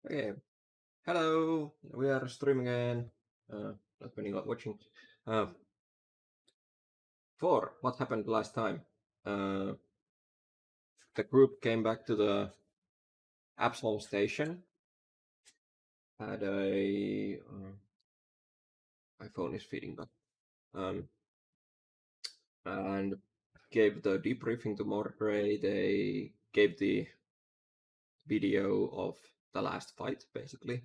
Okay. Hello. We are streaming again. Not many not watching. Uh, for what happened last time? The group came back to the Absalom station. Had a my phone is feeding back. And gave the debriefing to Mordray. They gave the video of the last fight, basically,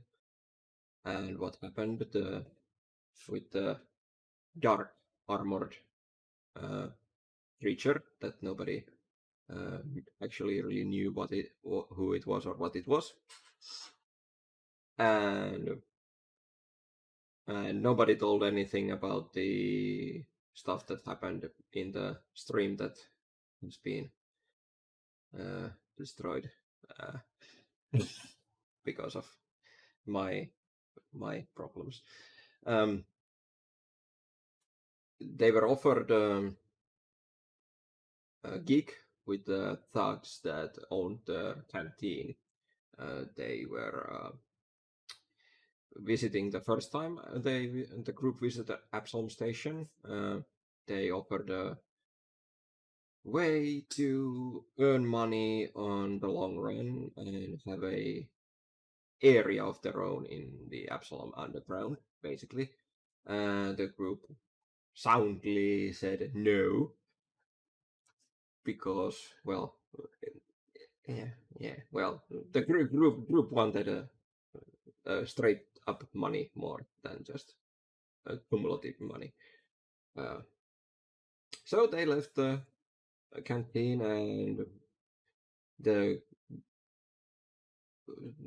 and what happened with the dark armored creature that nobody actually really knew who it was or what it was, and nobody told anything about the stuff that happened in the stream that has been destroyed uh, because of my problems. They were offered a gig with the thugs that owned the canteen. They were visiting the first time the group visited Absalom Station. They offered a way to earn money on the long run and have a area of their own in the Absalom underground, basically. The group soundly said no because, well, yeah. Well, the group wanted straight up money more than just cumulative money. So they left the canteen and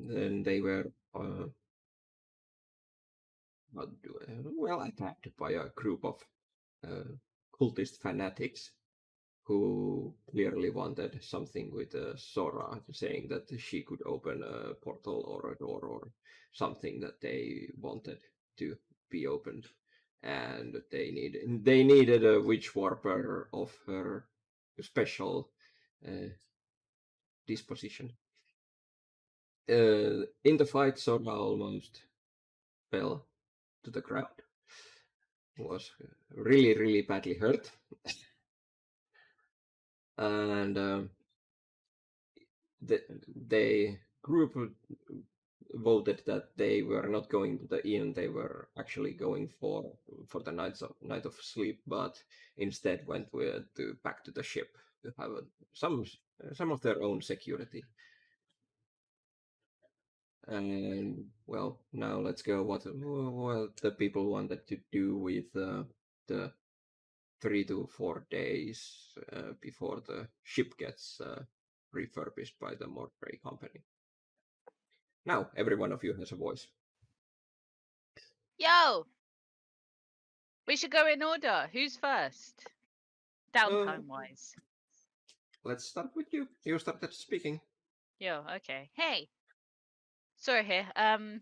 then they were attacked by a group of cultist fanatics who clearly wanted something with Sora, saying that she could open a portal or a door or something that they wanted to be opened, and they needed a witch warper of her special uh, disposition. In the fight, Sora almost fell to the ground. Was really, really badly hurt, and the group voted that they were not going to the inn. They were actually going for the night of sleep, but instead went back to the ship to have some of their own security. And well, now let's go. What the people wanted to do with the 3 to 4 days before the ship gets refurbished by the Mordray company. Now, every one of you has a voice. Yo! We should go in order. Who's first? Downtime wise. Let's start with you. You started speaking. Yo, okay. Hey. Sorry here. I'm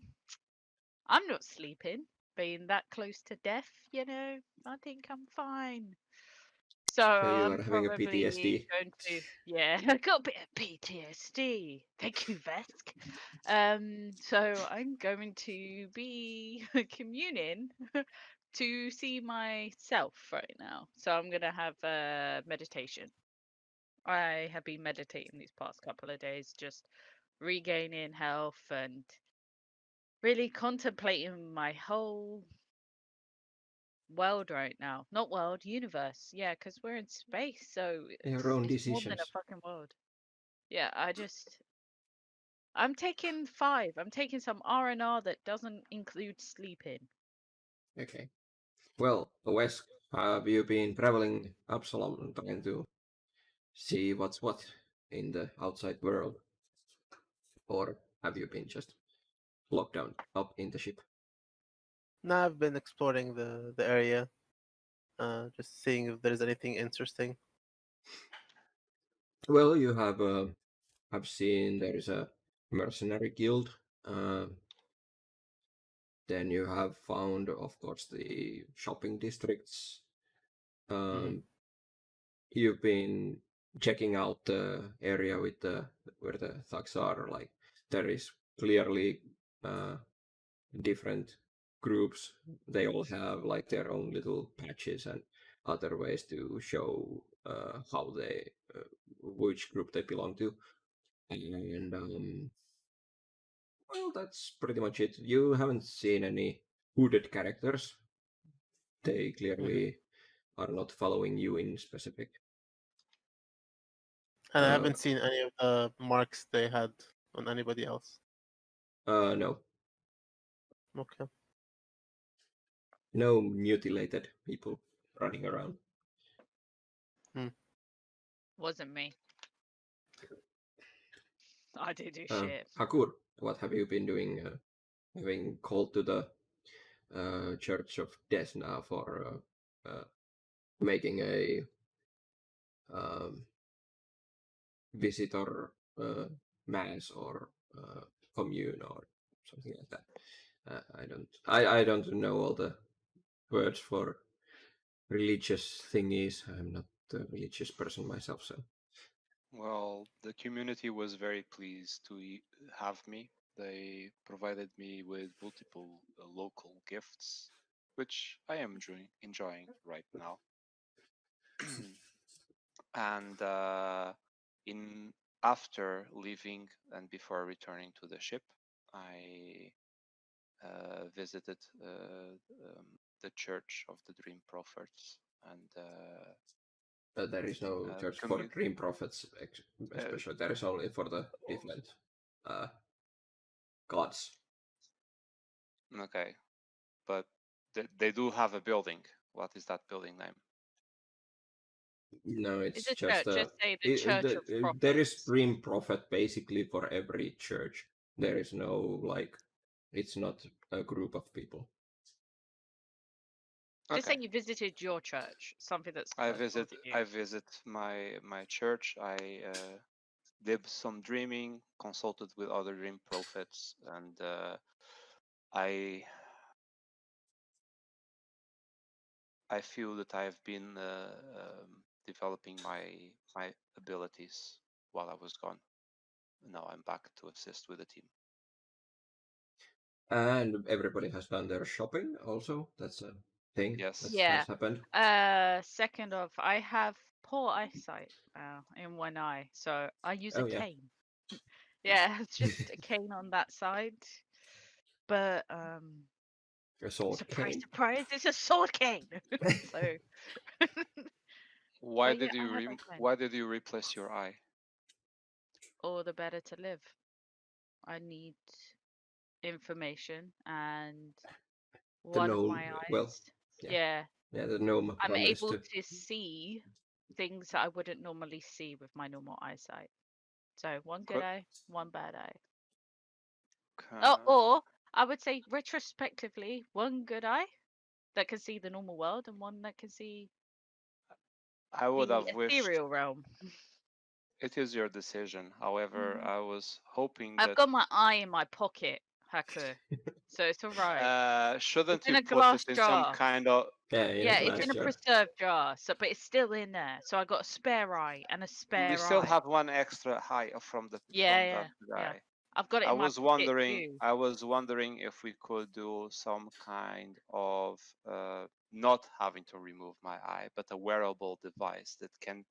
not sleeping. Being that close to death, I think I'm fine. So So you I'm are having a probably PTSD. going to I got a bit of PTSD. Thank you, Vesk. So I'm going to be communing to see myself right now. So I'm gonna have a meditation. I have been meditating these past couple of days, just regaining health and really contemplating my whole world right now. Not world, universe. Yeah, because we're in space, so Your own it's more than a decisions. fucking world. Yeah, I'm taking 5. I'm taking some R&R that doesn't include sleeping. Okay. Well, Wes, have you been traveling Absalom and trying to see what's what in the outside world? Or have you been just locked down up in the ship? No, I've been exploring the area, just seeing if there's anything interesting. Well, you have seen there is a mercenary guild. Then you have found, of course, the shopping districts. Hmm. You've been checking out the area with where the thugs are. Like there is clearly different groups. They all have like their own little patches and other ways to show how they which group they belong to. And well, that's pretty much it. You haven't seen any hooded characters. They clearly are not following you in specific. And I haven't seen any of the marks they had on anybody else. No. Okay. No mutilated people running around. Wasn't me. I did do shit. Hakur, what have you been doing? Having called to the Church of Death now for making a visitor mass or commune or something like that. I don't know all the words for religious thingies. I'm not a religious person myself, so. Well, the community was very pleased to have me. They provided me with multiple local gifts, which I am enjoying right now. And in after leaving and before returning to the ship, I visited the Church of the Dream Prophets and There is no church for dream prophets, especially. There is only for the different gods. Okay, but they do have a building. What is that building name? No, it's a just church. Just say the Church of Prophets. there is dream prophet basically for every church. There is no like, it's not a group of people. Just say you visited your church, something that's. I visit my church. I did some dreaming, consulted with other dream prophets, and I feel that I've been developing my abilities while I was gone. Now I'm back to assist with the team. And everybody has done their shopping also. That's a thing. Yes. That's happened. Second off, I have poor eyesight in one eye, so I use a cane. Yeah, it's just a cane on that side. But a sword surprise, cane. surprise, it's a sword cane. So why did you replace your eye? All the better to live. I need information and one of my eyes. Well, yeah, the gnome. I'm able to see things that I wouldn't normally see with my normal eyesight. So one good eye, one bad eye. Oh, or I would say retrospectively, one good eye that can see the normal world and one that can see I would the have wished ethereal realm. It is your decision. However, I was hoping I've got my eye in my pocket, Haku. So it's alright. Shouldn't you put it in some kind of yeah, it's in a preserved jar, but it's still in there. So I got a spare eye and a spare eye. We still have one extra eye from that guy. Yeah. I've got it in my pocket too. I was wondering if we could do some kind of not having to remove my eye, but a wearable device that can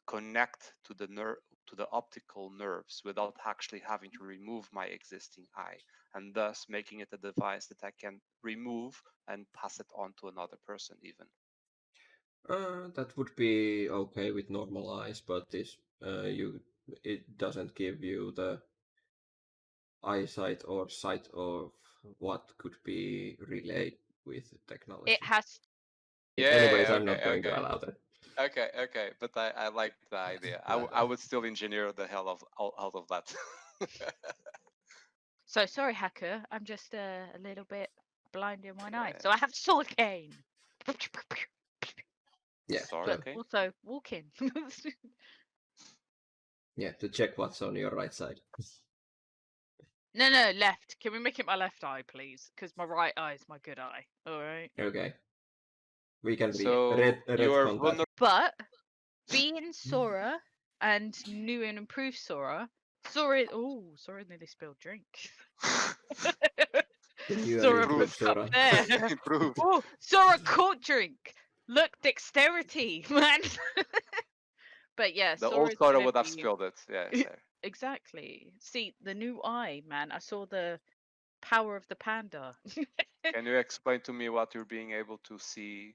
connect to the optical nerves without actually having to remove my existing eye, and thus making it a device that I can remove and pass it on to another person even. That would be okay with normal eyes, but it doesn't give you the eyesight or sight of what could be relayed with technology. It has. Anyways, I'm not going to allow that. Okay, but I like the idea. I would still engineer the hell out of that. So sorry, Hacker. I'm just a little bit blind in one eye, so I have sword cane. Yeah, but also walking. Yeah, to check what's on your right side. No, left. Can we make it my left eye, please? Because my right eye is my good eye. All right. Okay. We can But being Sora and new and improved Sora, Sora. Oh, Sora nearly spilled drink. You Sora improve, fucked up Sora. there. Improved. Oh, Sora caught drink. Look, dexterity, man. But yeah, The old Sora's Sora gonna would have be spilled it. Yes. exactly. See, the new eye, man. I saw the power of the panda. Can you explain to me what you're being able to see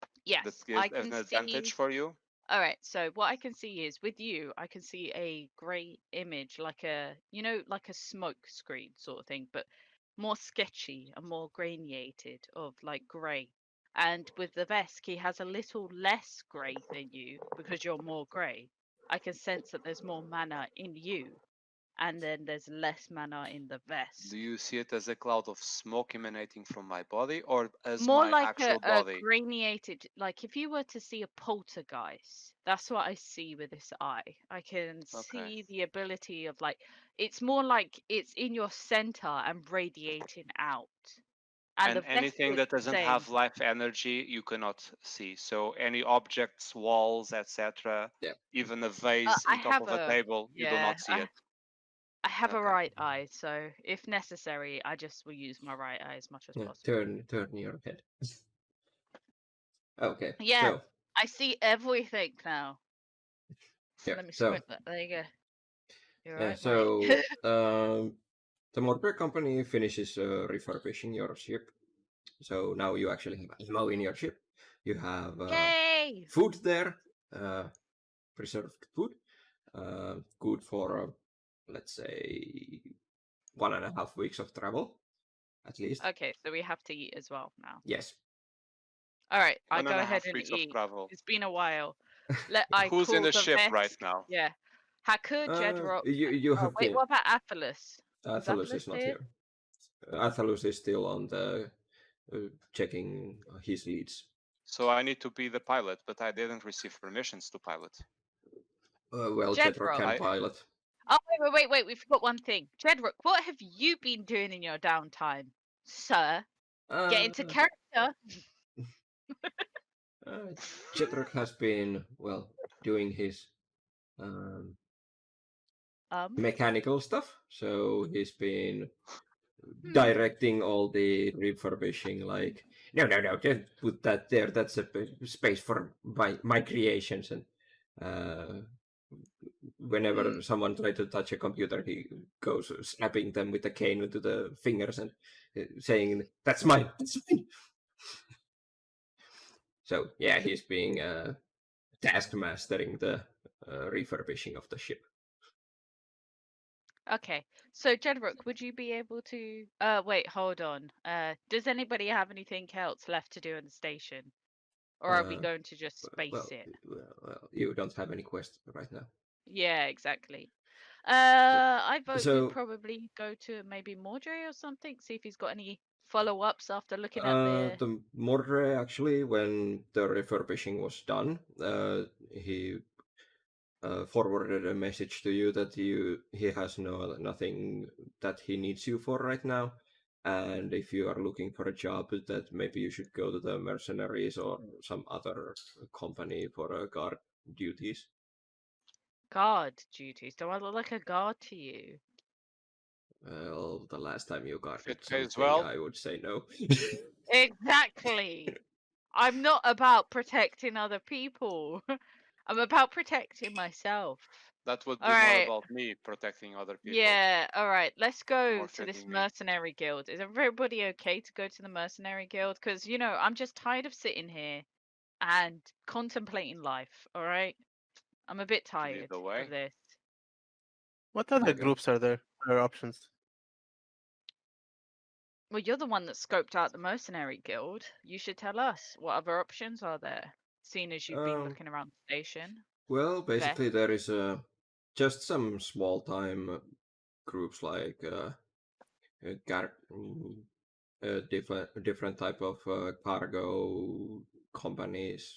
that Yes, gives I an can advantage see. for you? All right, so what I can see is with you, I can see a grey image, like like a smoke screen sort of thing, but more sketchy and more graniated of like grey. And with the Vesk, he has a little less grey than you because you're more grey. I can sense that there's more mana in you, and then there's less mana in the Vesk. Do you see it as a cloud of smoke emanating from my body or as More my like actual a body? graniated, like if you were to see a poltergeist, that's what I see with this eye. I can Okay. see the ability of like, it's more like it's in your center and radiating out. And And the vest anything is that the doesn't same. have life energy, you cannot see. So any objects, walls, etc., Yeah. even a vase I in top have of a a, table, you do yeah, not see it. I have a Okay. right eye, so if necessary, I just will use my right eye as much as Yeah, possible. turn your head. Okay, Yeah, so I see everything now. yeah, Let me so squint that. There you go. You're yeah, right, so the mortar company finishes refurbishing your ship. So now you actually have ammo in your ship. You have Yay! food there, preserved food, good for let's say 1.5 weeks of travel at least. Okay, so we have to eat as well now. Yes. All right, I One and go a ahead half and weeks of eat. travel. It's been a while. I Who's in call the the ship right vest. now? Yeah. Haku, Jedrock. You Oh, have wait, been. what about Athalus? Is Athalus Athalus is not here? here. Athalus is still on the checking his leads. So I need to be the pilot, but I didn't receive permissions to pilot. Well, Jedrock Jedrock. can I- pilot. Oh, wait, we forgot one thing. Jedrock, what have you been doing in your downtime, sir? Get into character. Jedrock has been, well, doing his um, mechanical stuff. So he's been directing all the refurbishing, like, no, just put that there. That's a space for my creations. And whenever someone tries to touch a computer, he goes snapping them with a cane into the fingers and saying, "That's mine. That's mine." So yeah, he's being task mastering the refurbishing of the ship. Okay, so Jedrock, would you be able to? Wait, hold on. Does anybody have anything else left to do in the station, or are we going to just space it? Well, you don't have any quests right now. Yeah, exactly. So, I vote we so probably go to maybe Mordre or something, see if he's got any follow-ups after looking at the Mordre, actually, when the refurbishing was done, he forwarded a message to you that he has nothing that he needs you for right now, and if you are looking for a job, that maybe you should go to the mercenaries or some other company for guard duties. guard duties. Do I look like a guard to you? Well, the last time you If guarded it pays something, well, I would say no. Exactly. I'm not about protecting other people. I'm about protecting myself. that would All be more right. about me protecting other people. Yeah, all right. Let's go More to this fitting me. mercenary guild. Is everybody okay to go to the mercenary guild? Because, I'm just tired of sitting here and contemplating life, all right? I'm a bit You lead tired the of way. this. What other Okay. groups are there? Or options? Well, you're the one that scoped out the mercenary guild. You should tell us what other options are there, seeing as you've been looking around the station. Well, Vest. basically, there is just some small time groups like different type of cargo companies.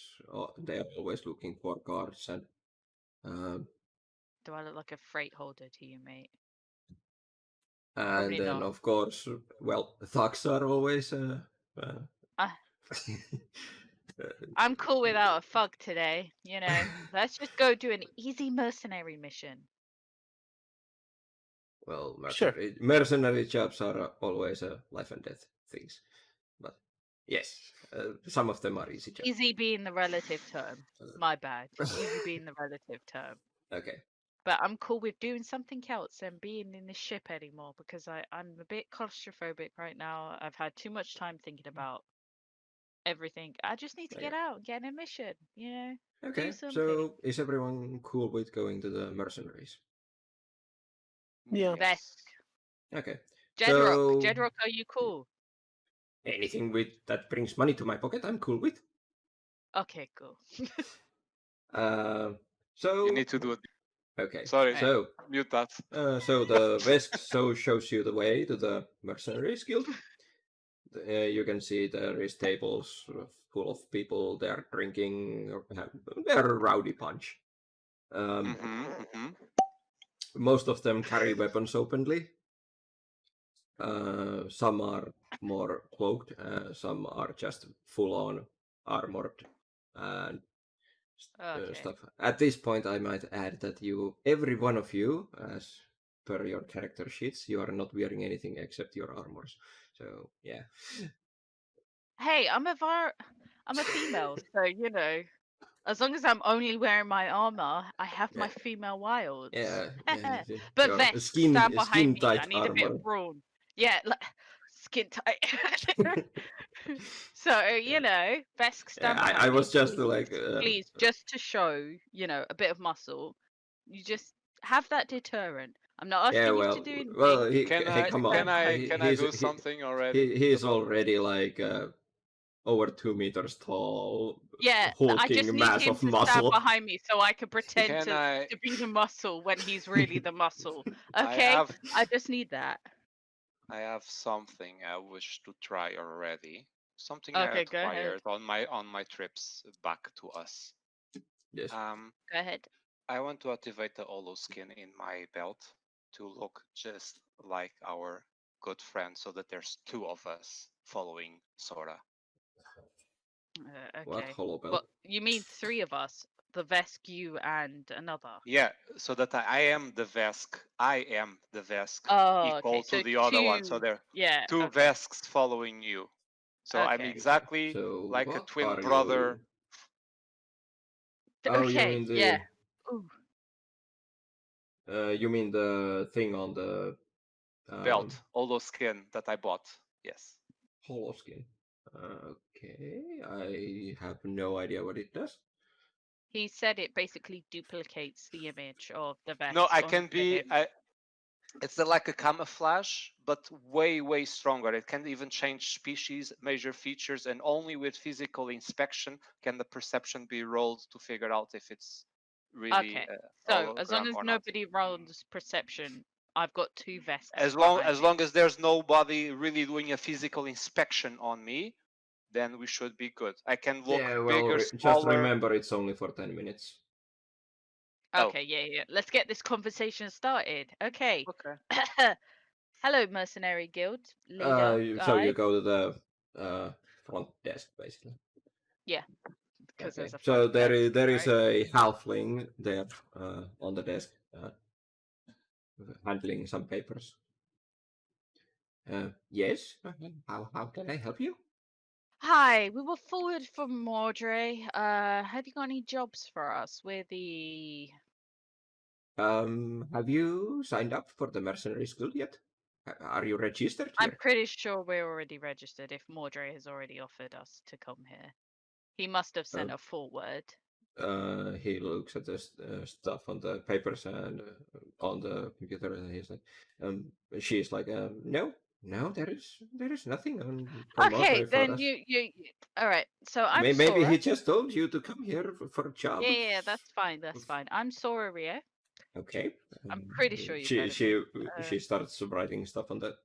They are always looking for guards, and Do I look like a freight holder to you, mate? and Probably then not. of course, well, thugs are always. Uh, I'm cool without a thug today, Let's just go do an easy mercenary mission. Well, Sure. mercenary jobs are always life and death things, but yes, some of them are easy jobs. Easy being the relative term. My bad. Easy being the relative term. Okay. But I'm cool with doing something else than being in the ship anymore because I'm a bit claustrophobic right now. I've had too much time thinking about everything. I just need to get out and get an mission, you know? Okay, Do something. so is everyone cool with going to the mercenaries? Yeah. Vesk. Okay. Jedrock. So Jedrock, are you cool? anything with that brings money to my pocket, I'm cool with. Okay, cool. So You need to do it. okay. Sorry. So Mute that. so the Vesk shows you the way to the mercenaries guild. You can see there is tables full of people. They are drinking. They're a rowdy bunch. Most of them carry weapons openly. Some are more cloaked. Some are just full on armored and Okay. stuff. At this point, I might add that every one of you, as per your character sheets, you are not wearing anything except your armors. So yeah. Hey, I'm a female, so you know, as long as I'm only wearing my armor, I have my female wilds. Yeah, But your Vesk, stand behind me. tight I need a bit armor. of brawn. Yeah, like, skin tight. So you know, Vesk, stand behind I me, was just please. like, Please, just to show, you know, a bit of muscle. You just have that deterrent. I'm not yeah, asking you to do anything. well, Can hey, I come Stand on, behind me. can I do something already? he's already like over 2 meters tall, Yeah, I just hulking need mass him of to stand muscle. behind me so I can pretend Can to I be the muscle when he's really the muscle. I Okay? have I just need that. I have something I wish to try already. Something I Okay, go ahead. acquired on my trips back to us. Yes. Go ahead. I want to activate the Olo skin in my belt to look just like our good friend, so that there's two of us following Sora. What Okay. hollow belt? But you mean three of us? The Vesk, you, and another. Yeah, so that I am the Vesk. I am the Vesk Oh, equal okay. to So the other one. So two. there are Yeah. two Okay. Vesks following you. So I'm Okay. exactly So like a what twin are brother. you? Oh, Okay. Yeah. Ooh. you mean the thing on the Belt, Olo skin that I bought. Yes. hollow skin? Okay, I have no idea what it does. He said it basically duplicates the image of the No, Vesk I onto can be. him. It's like a camouflage, but way stronger. It can even change species, major features, and only with physical inspection can the perception be rolled to figure out if it's really Okay. a So as long hologram as or not. nobody rolls perception, I've got two Vesks As behind me. long as there's nobody really doing a physical inspection on me, then we should be good. I can look Yeah, well, bigger, just smaller. remember it's only for 10 minutes. Okay, yeah. Let's get this conversation started. Okay. Okay. Hello, Mercenary Guild leader So you guy. go to the front desk, basically. Yeah, because Okay. there's a So front desk, there is right? a halfling there on the desk handling some papers. Yes. How can I help you? Hi, we were forward from Mordre. Have you got any jobs for us? We're the Have you signed up for the mercenaries guild yet? Are you registered I'm here? pretty sure we're already registered if Mordre has already offered us to come here. He must have sent a forward. He looks at the stuff on the papers and on the computer, and he's like, she's like, no, there is nothing from Okay, Audrey for then us. you all right. So I'm Maybe Sora. he just told you to come here for a job. Yeah, that's fine. That's fine. I'm Sora Rio. Okay. I'm pretty sure you've heard of She starts writing stuff on that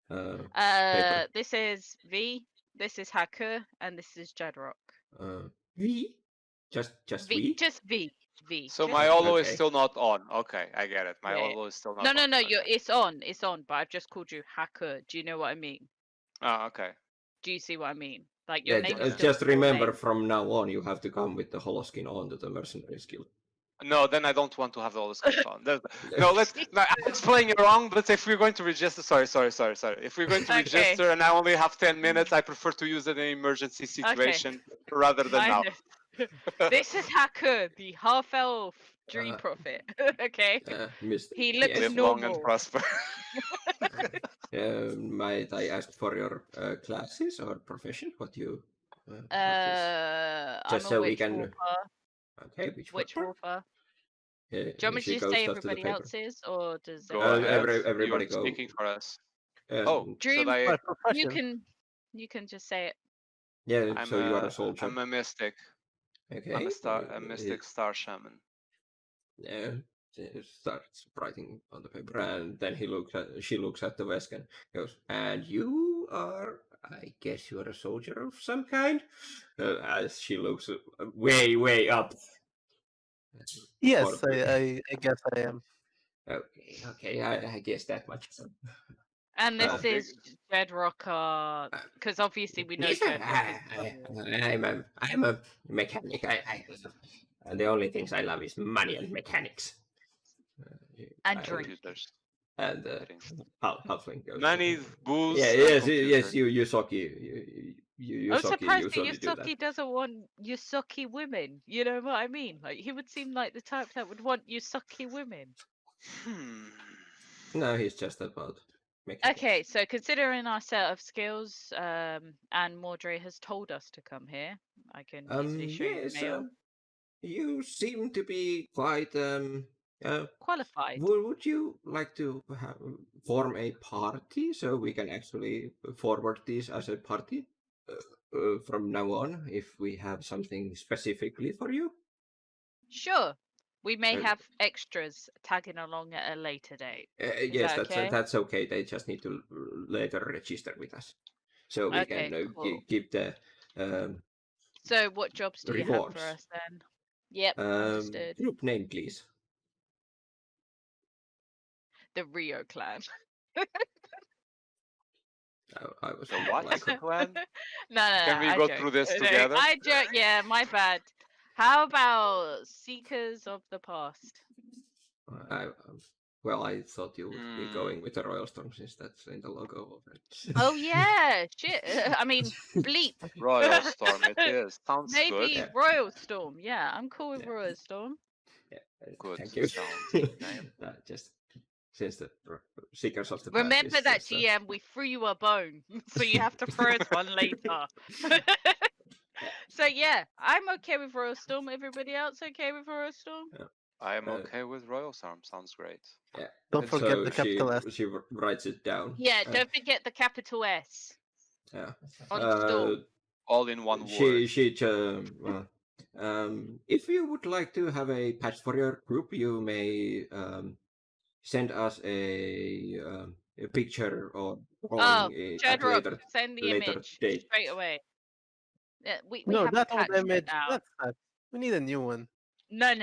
me. paper. This is V. This is Haku, and this is Jedrock. We? Just V, we? just V. V. So Just my V. Olo is Okay. still not on. Okay, I get it. My Yeah. Olo is still not on. No. Okay. It's on. It's on. But I've just called you Haku. Do you know what I mean? Oh, okay. Do you see what I mean? Like your Yeah, name is still just the full remember name. from now on you have to come with the holoskin onto the mercenary skill. No, then I don't want to have all this going on. No, it's playing it wrong. But if we're going to register, sorry. If we're going to Okay. register and I only have 10 minutes, I prefer to use it in an emergency situation rather than now. This is Haku, the half-elf dream prophet. Okay, he looks Live long and normal. prosper. Might I ask for your classes or profession? What you? I'm Just a so we witch can. wolfer. Okay, which Witch wolfer? wolfer. Do Do you want me to just say everybody else's, or does Go everyone ahead. else? Everybody You're go. speaking for us. Oh, Dream. should I? You can just say it. Yeah. So you are a soldier. I'm a mystic. Okay. I'm a mystic star shaman. Yeah. Starts writing on the paper, and then she looks at the Vesk and goes, "And you are, I guess you're a soldier of some kind." As she looks way up. Yes, I guess I am. Okay, I guess that much. And this is Jedrock, because obviously we know Yes, Jedrock. I'm a mechanic. And the only things I love is money and mechanics. And drink. Computers. And halfling goes. Money, booze. Yes, you Yusoki. I'm surprised that usually do that. Yusoki doesn't want Yusoki women. You know what I mean? Like, he would seem like the type that would want Yusoki women. No, he's just about mechanics. Okay, so considering our set of skills, and Mordre has told us to come here, I can easily show you the mail. You seem to be quite qualified. Would you like to form a party so we can actually forward this as a party from now on if we have something specifically for you? Sure. We may have extras tagging along at a later date. Yes, that's okay. They just need to later register with us, so we can keep the. So, what jobs do rewards. You have for us then? Yep, understood. Group name, please. The Rio clan. I was the what clan? No. Can we go through this together? I joke. Yeah, my bad. How about Seekers of the Past? Well, I thought you would be going with the Royal Storm since that's in the logo of it. Oh yeah, shit. I mean, bleep. Royal Storm, it is. Sounds Maybe good. Maybe Royal Storm. Yeah, I'm cool with Royal Storm. Yeah, good. Thank you. Just since the Seekers of the Past. Remember that, GM. We threw you a bone, so you have to throw us one later. So yeah, I'm okay with Royal Storm. Everybody else okay with Royal Storm? Yeah. I am okay with Royal Storm. Sounds great. Yeah. Don't forget the capital S. She writes it down. Yeah, don't forget the capital S. Yeah. On Storm. All in one word. If you would like to have a patch for your group, you may send us a picture or drawing at later, send the later image date. straight away. Yeah, we no, have that a patch old image. now. We need a new one. No.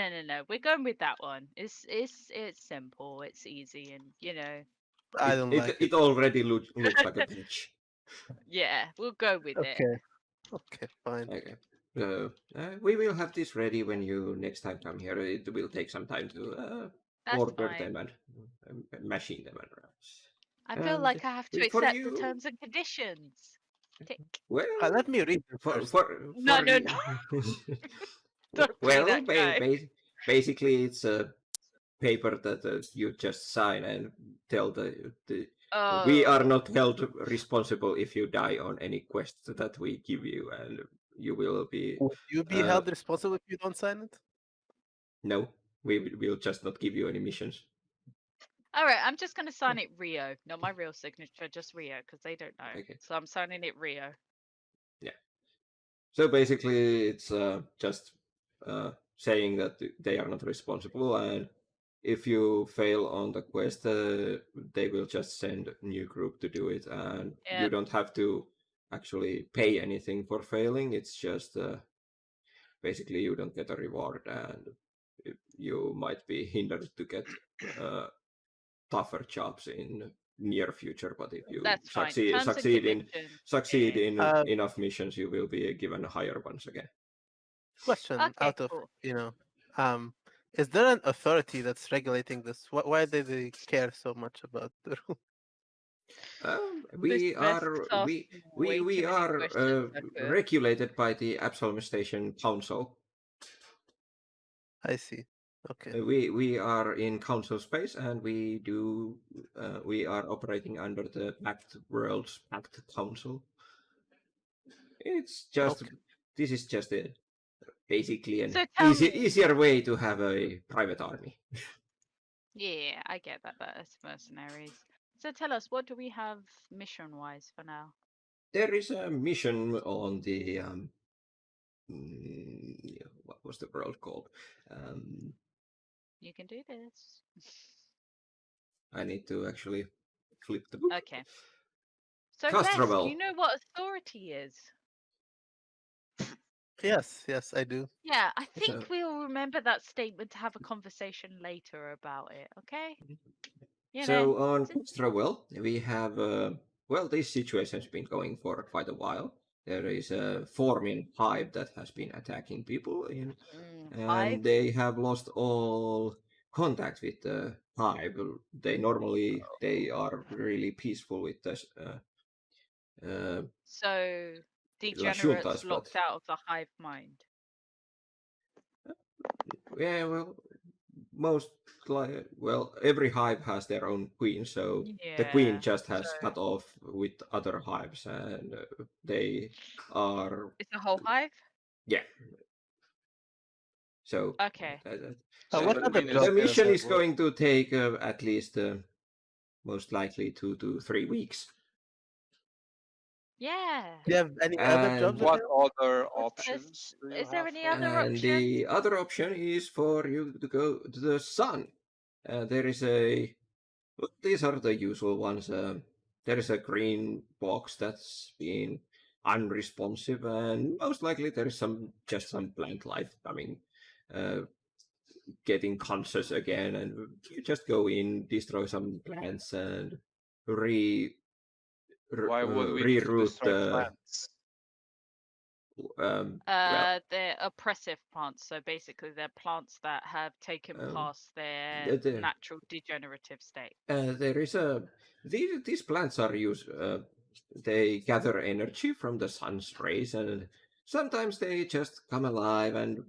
We're going with that one. It's simple. It's easy, and I don't like it. It already looks like a patch. Yeah, we'll go with it. Okay, fine. Okay. We will have this ready when you next time come here. It will take some time to order them and machine them around. I feel like I have to accept the terms and conditions. Tick. Well, let me read them first. No. Well, basically, it's a paper that you just sign and tell we are not held responsible if you die on any quest that we give you, and you will be. Would you be held responsible if you don't sign it? No, we will just not give you any missions. All right, I'm just gonna sign it Rio, not my real signature, just Rio, because they don't know. Okay. So I'm signing it Rio. Yeah. So basically, it's just saying that they are not responsible, and if you fail on the quest, they will just send a new group to do it, and you don't have to actually pay anything for failing. It's just basically you don't get a reward, and you might be hindered to get tougher jobs in near future. But if you succeed in enough missions, you will be given higher ones again. Question out of Is there an authority that's regulating this? Why do they care so much about the rule? This We Vest are asks way we too many are questions, Aku. regulated by the Absalom Station Council. I see. Okay. We are in council space, and we are operating under the Pact Worlds Pact Council. It's just Okay. this is just basically an So tell me. easier way to have a private army. Yeah, I get that. That's mercenaries. So tell us, what do we have mission-wise for now? There is a mission on the what was the world called? You can do this. I need to actually flip the book. Okay. So Vesk, Castrovel. you know what authority is? Yes, I do. Yeah, I think So- we'll remember that statement to have a conversation later about it, okay? You So know, on it's- Castrovel, we have well, this situation has been going for quite a while. There is a Formian hive that has been attacking people in, and hive. they have lost all contact with the hive. They are really peaceful with this So Las degenerates Juntas, but locked out of the hive mind. yeah, well, most every hive has their own queen, so the queen Yeah. just has So cut off with other hives, and they are it's a whole hive? yeah. So Okay. So What the other queen is the jobs are mission is available? going to take at least most likely 2 to 3 weeks. Yeah. Do you have any other jobs And what available? other What's this? options do you Is there have any for other me? and option? the other option is for you to go to the sun. There is a these are the usual ones. There is a green box that's been unresponsive, and most likely there is some plant life coming, uh, getting conscious again, and you just go in, destroy some plants, and re Why would we need to reroute destroy the plants? well They're oppressive plants. So basically, they're plants that have taken um, past their the, natural degenerative state. there is a these plants are used. They gather energy from the sun's rays, and sometimes they just come alive. And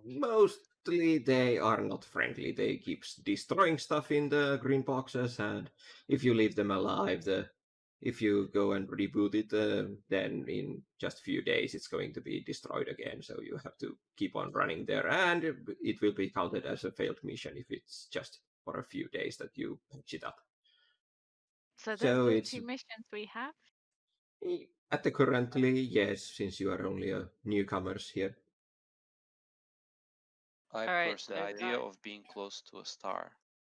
mostly they are not friendly. They keep destroying stuff in the green boxes, and if you leave them alive, if you go and reboot it, then in just a few days it's going to be destroyed again. So you have to keep on running there, and it will be counted as a failed mission if it's just for a few days that you patch it up. So those So are the it's two missions we have. at the currently, yes, since you are only a newcomers here. I All right, personally, so the idea of being close to a star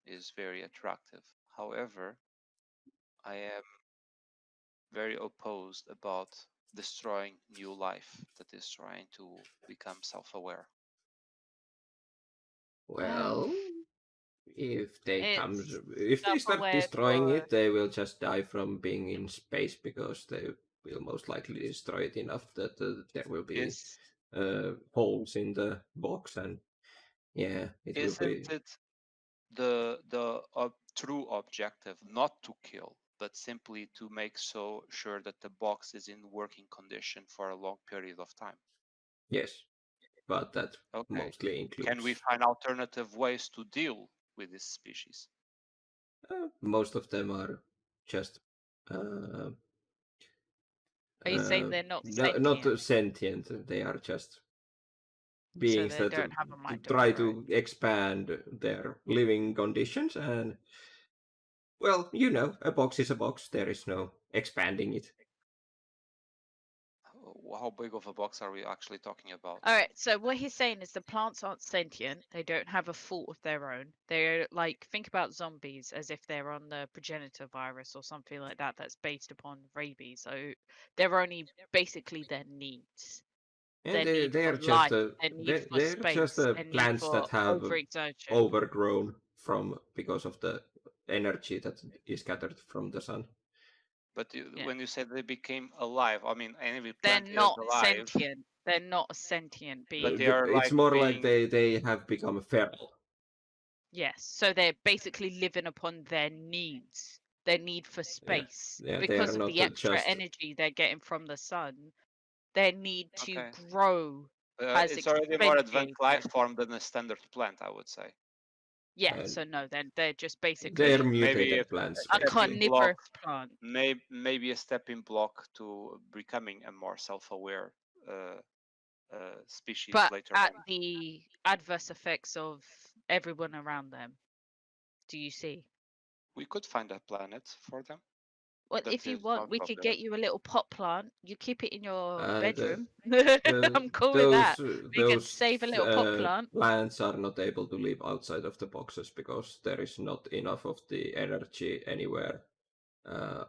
is very attractive. However, I am very opposed about destroying new life that is trying to become self-aware. Well, it's if they start self-aware destroying for it, they will just die from being in space because they will most likely destroy it enough that there will be Is holes in the box, and yeah, it will isn't be. it the true objective not to kill, but simply to make so sure that the box is in working condition for a long period of time? Yes, but that Okay. mostly Can we includes find alternative ways to deal with this species? most of them are just uh, are you saying they're not not sentient, sentient. They are just so beings they that don't have a mind of try their own? to expand their living conditions, and well, you know, a box is a box. There is no expanding it. How big of a box are we actually talking about? All right, so what he's saying is the plants aren't sentient. They don't have a thought of their own. They're like, think about zombies as if they're on the progenitor virus or something like that that's based upon rabies. So they're only basically their needs. And Their need they for are just life, their need for they're just space, their need plants for that have overexertion. overgrown from because of the energy that is gathered from the sun. But Yeah. when you said they became alive, I mean, any They're plant is not alive, sentient. They're not a sentient but being. they are It's like more like being. they have become feral. Yes, so they're basically living upon their needs, their need for space, Yeah, they because are of not the extra just. energy they're getting from the sun. Their need to Okay. grow has It's already a more advanced life expanded. form than a standard plant, I would say. Yeah, And so no, they're just they're basically mutated Maybe plants, a basically. carnivorous plant. maybe a stepping block to becoming a more self-aware uh, species But later at on. the adverse effects of everyone around them. Do you see? We could find a planet for them. Well, That if you is want, not we could popular. get you a little pot plant. You keep it in your The, bedroom. I'm cool with that. We could save a little pot plant. plants are not able to live outside of the boxes because there is not enough of the energy anywhere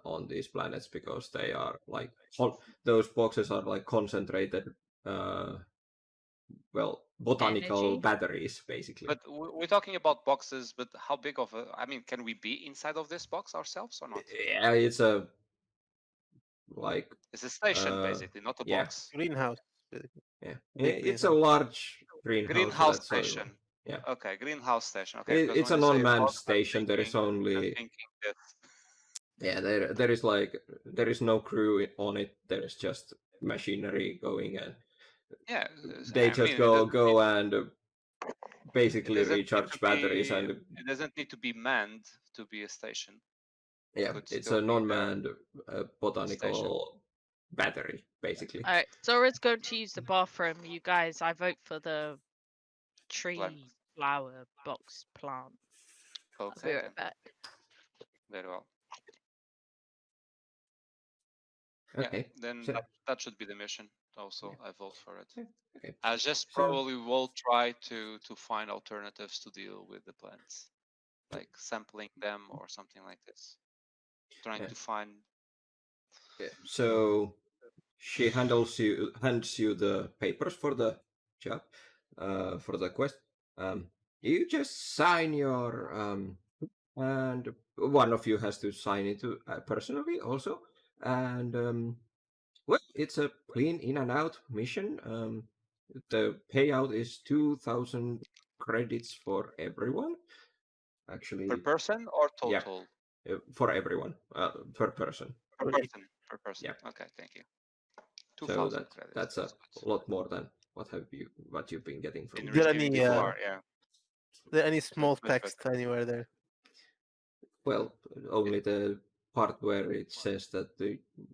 on these planets, because they are like those boxes are like concentrated uh, botanical Energy. batteries, basically. But we're talking about boxes, but how big of a... I mean, can we be inside of this box ourselves or not? Yeah, it's a like It's a station, basically, not a yeah, box. Greenhouse. yeah. Big It's a greenhouse. large greenhouse. Greenhouse That's all. station. Yeah, Okay, greenhouse station. Okay, because it's when a you say non-manned box, station. There is I'm only thinking this. yeah. There is like there is no crew on it. There is just machinery going, and Yeah, they I just mean, it doesn't go and it basically doesn't need to recharge batteries, be and it doesn't need to be manned to be a station. It yeah, could it's still a be their non-manned station. botanical battery, basically. All right, Zora's going to use the bathroom. You guys, I vote for the Plant. tree flower box plant. I'll be Okay, right then. back. Very well. Okay, Yeah, then so that should be the mission. Also, I vote for it. okay, I just so probably will try to find alternatives to deal with the plants, like sampling them or something like this. Trying yeah, to find. yeah. So she hands you the papers for the job, for the quest. You just sign your and one of you has to sign it personally also, and well, it's a clean in and out mission. The payout is 2,000 credits for everyone. Per Actually, person or yeah, total? for everyone, per person. Per person. Per person. Yeah. Okay, thank you. So 2,000 credits. that's a That's good. lot more than what you've been getting from Been Is me there receiving any before, yeah. there any small Much text better. anywhere there? Well, only the part where it says that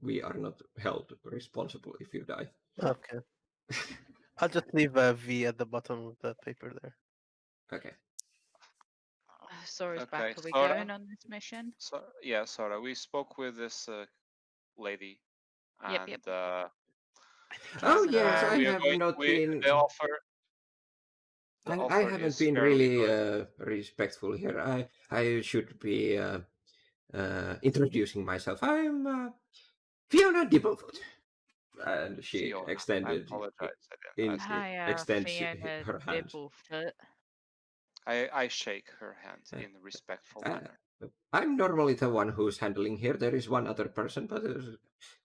we are not held responsible if you die. Okay. I'll just leave a V at the bottom of the paper there. Okay. Zora's back. Okay, Are we Sora. going on this mission? So yeah, Sora. We spoke with this lady, Yep, and yep. I think Oh Just yes, I we are have going. not We been. the offer. The I offer haven't is been fairly really good. respectful here. I should be introducing myself. I'm Fiona Dibblefoot, and she Fiona, I extended apologize. I didn't ask you. Hi, extends Fiona her hand. Dibblefoot. I shake her hand Uh, in a respectful uh, manner. I'm normally the one who's handling here. There is one other person, but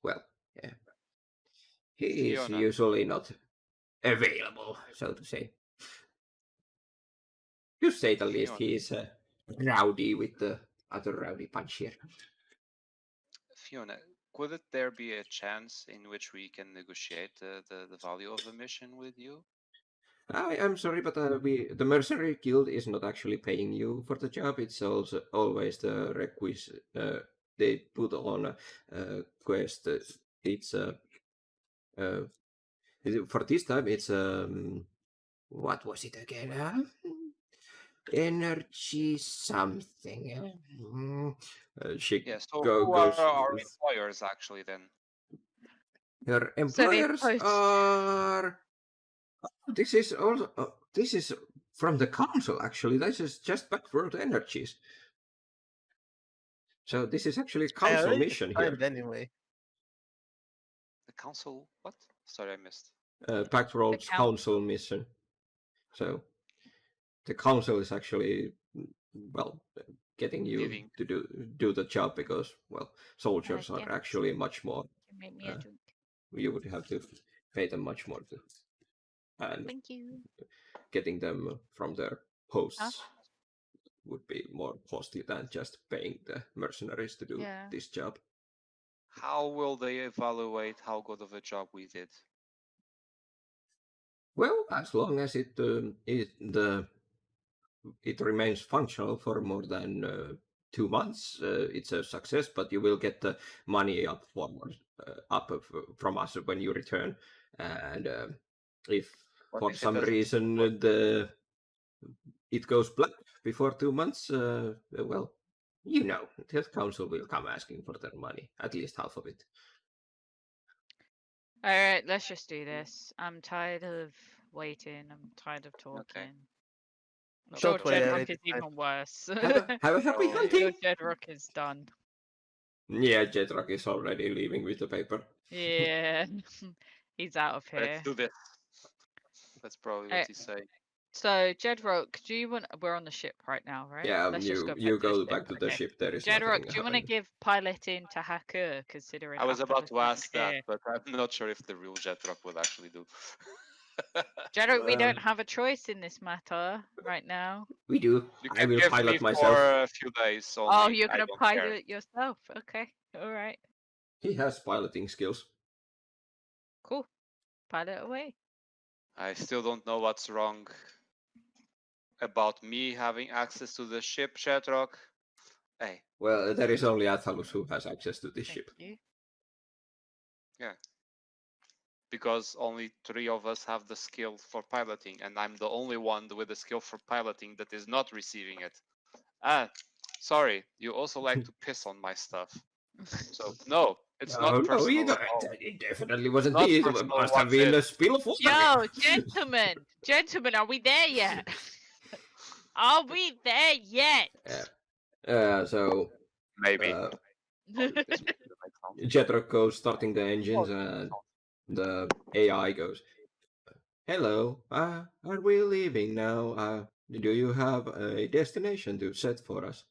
well, yeah, he is Fiona, usually not available, so to say. To say the least, Fiona, he is rowdy with the other rowdy punch here. Fiona. Could there be a chance in which we can negotiate the value of the mission with you? I'm sorry, but the mercenary guild is not actually paying you for the job. It's also always the requisite they put on quest. It's uh, for this time. It's what was it again? Energy something. She Yeah. So who are goes. our employers actually then? Her So the employers post. are. This is also. This is from the council, actually. This is just Backworld Energies. So this is actually a I council already mission signed here. anyway. The council? What? Sorry, I missed. Backworld's council mission. So the council is actually, well, getting you Leaving. to do the job because, well, soldiers are Yes. actually much more. You make me a drink. You would have to pay them much more to, and Thank you. getting them from their posts would be more costly than just paying the mercenaries to do Yeah. this job. How will they evaluate how good of a job we did? Well, as long as it remains functional for more than 2 months, it's a success. But you will get the money from us when you return. And if What for if it some doesn't reason work? it goes black before 2 months, well, the council will come asking for their money, at least half of it. All right, let's just do this. I'm tired of waiting. I'm tired of talking. I'm sure Don't worry, I Jedrock already is even worse. Have a happy Oh. I'm sure hunting. Jedrock is done. Yeah, Jetrak is already leaving with the paper. Yeah, he's out of here. Let's do this. That's probably what he's saying. So Jedrock, do you want? We're on the ship right now, right? Yeah, Let's just go back you to the go ship. back to the Okay. ship. There is Jedrock, nothing do you want to happening. give piloting to Haku, considering I was half of about us to aren't ask that, here? but I'm not sure if the real Jetrock will actually do. Jedrock, we don't Well, have a choice in this matter right now. we do. You I can will give pilot me myself. for a few days only. Oh, you're I gonna don't pilot care. it yourself? Okay, all right, He has piloting skills. cool. Pilot away. I still don't know what's wrong about me having access to the ship, Jetrock. Hey, Well, there is only Athalus who has access to this Thank ship. you. because only 3 of us have the skill for piloting, and I'm the only one with the skill for piloting that is not receiving it. Ah, sorry, you also like to piss on my stuff. So, no, it's not No, personal at all. it definitely wasn't Not me. It personal must have been a spill of water. Yo, gentlemen, are we there yet? Are we there yet? So Maybe. uh, Oh, this will be the right sound. Jetrak goes starting the engines, and the AI goes, "Hello, are we leaving now? Do you have a destination to set for us?"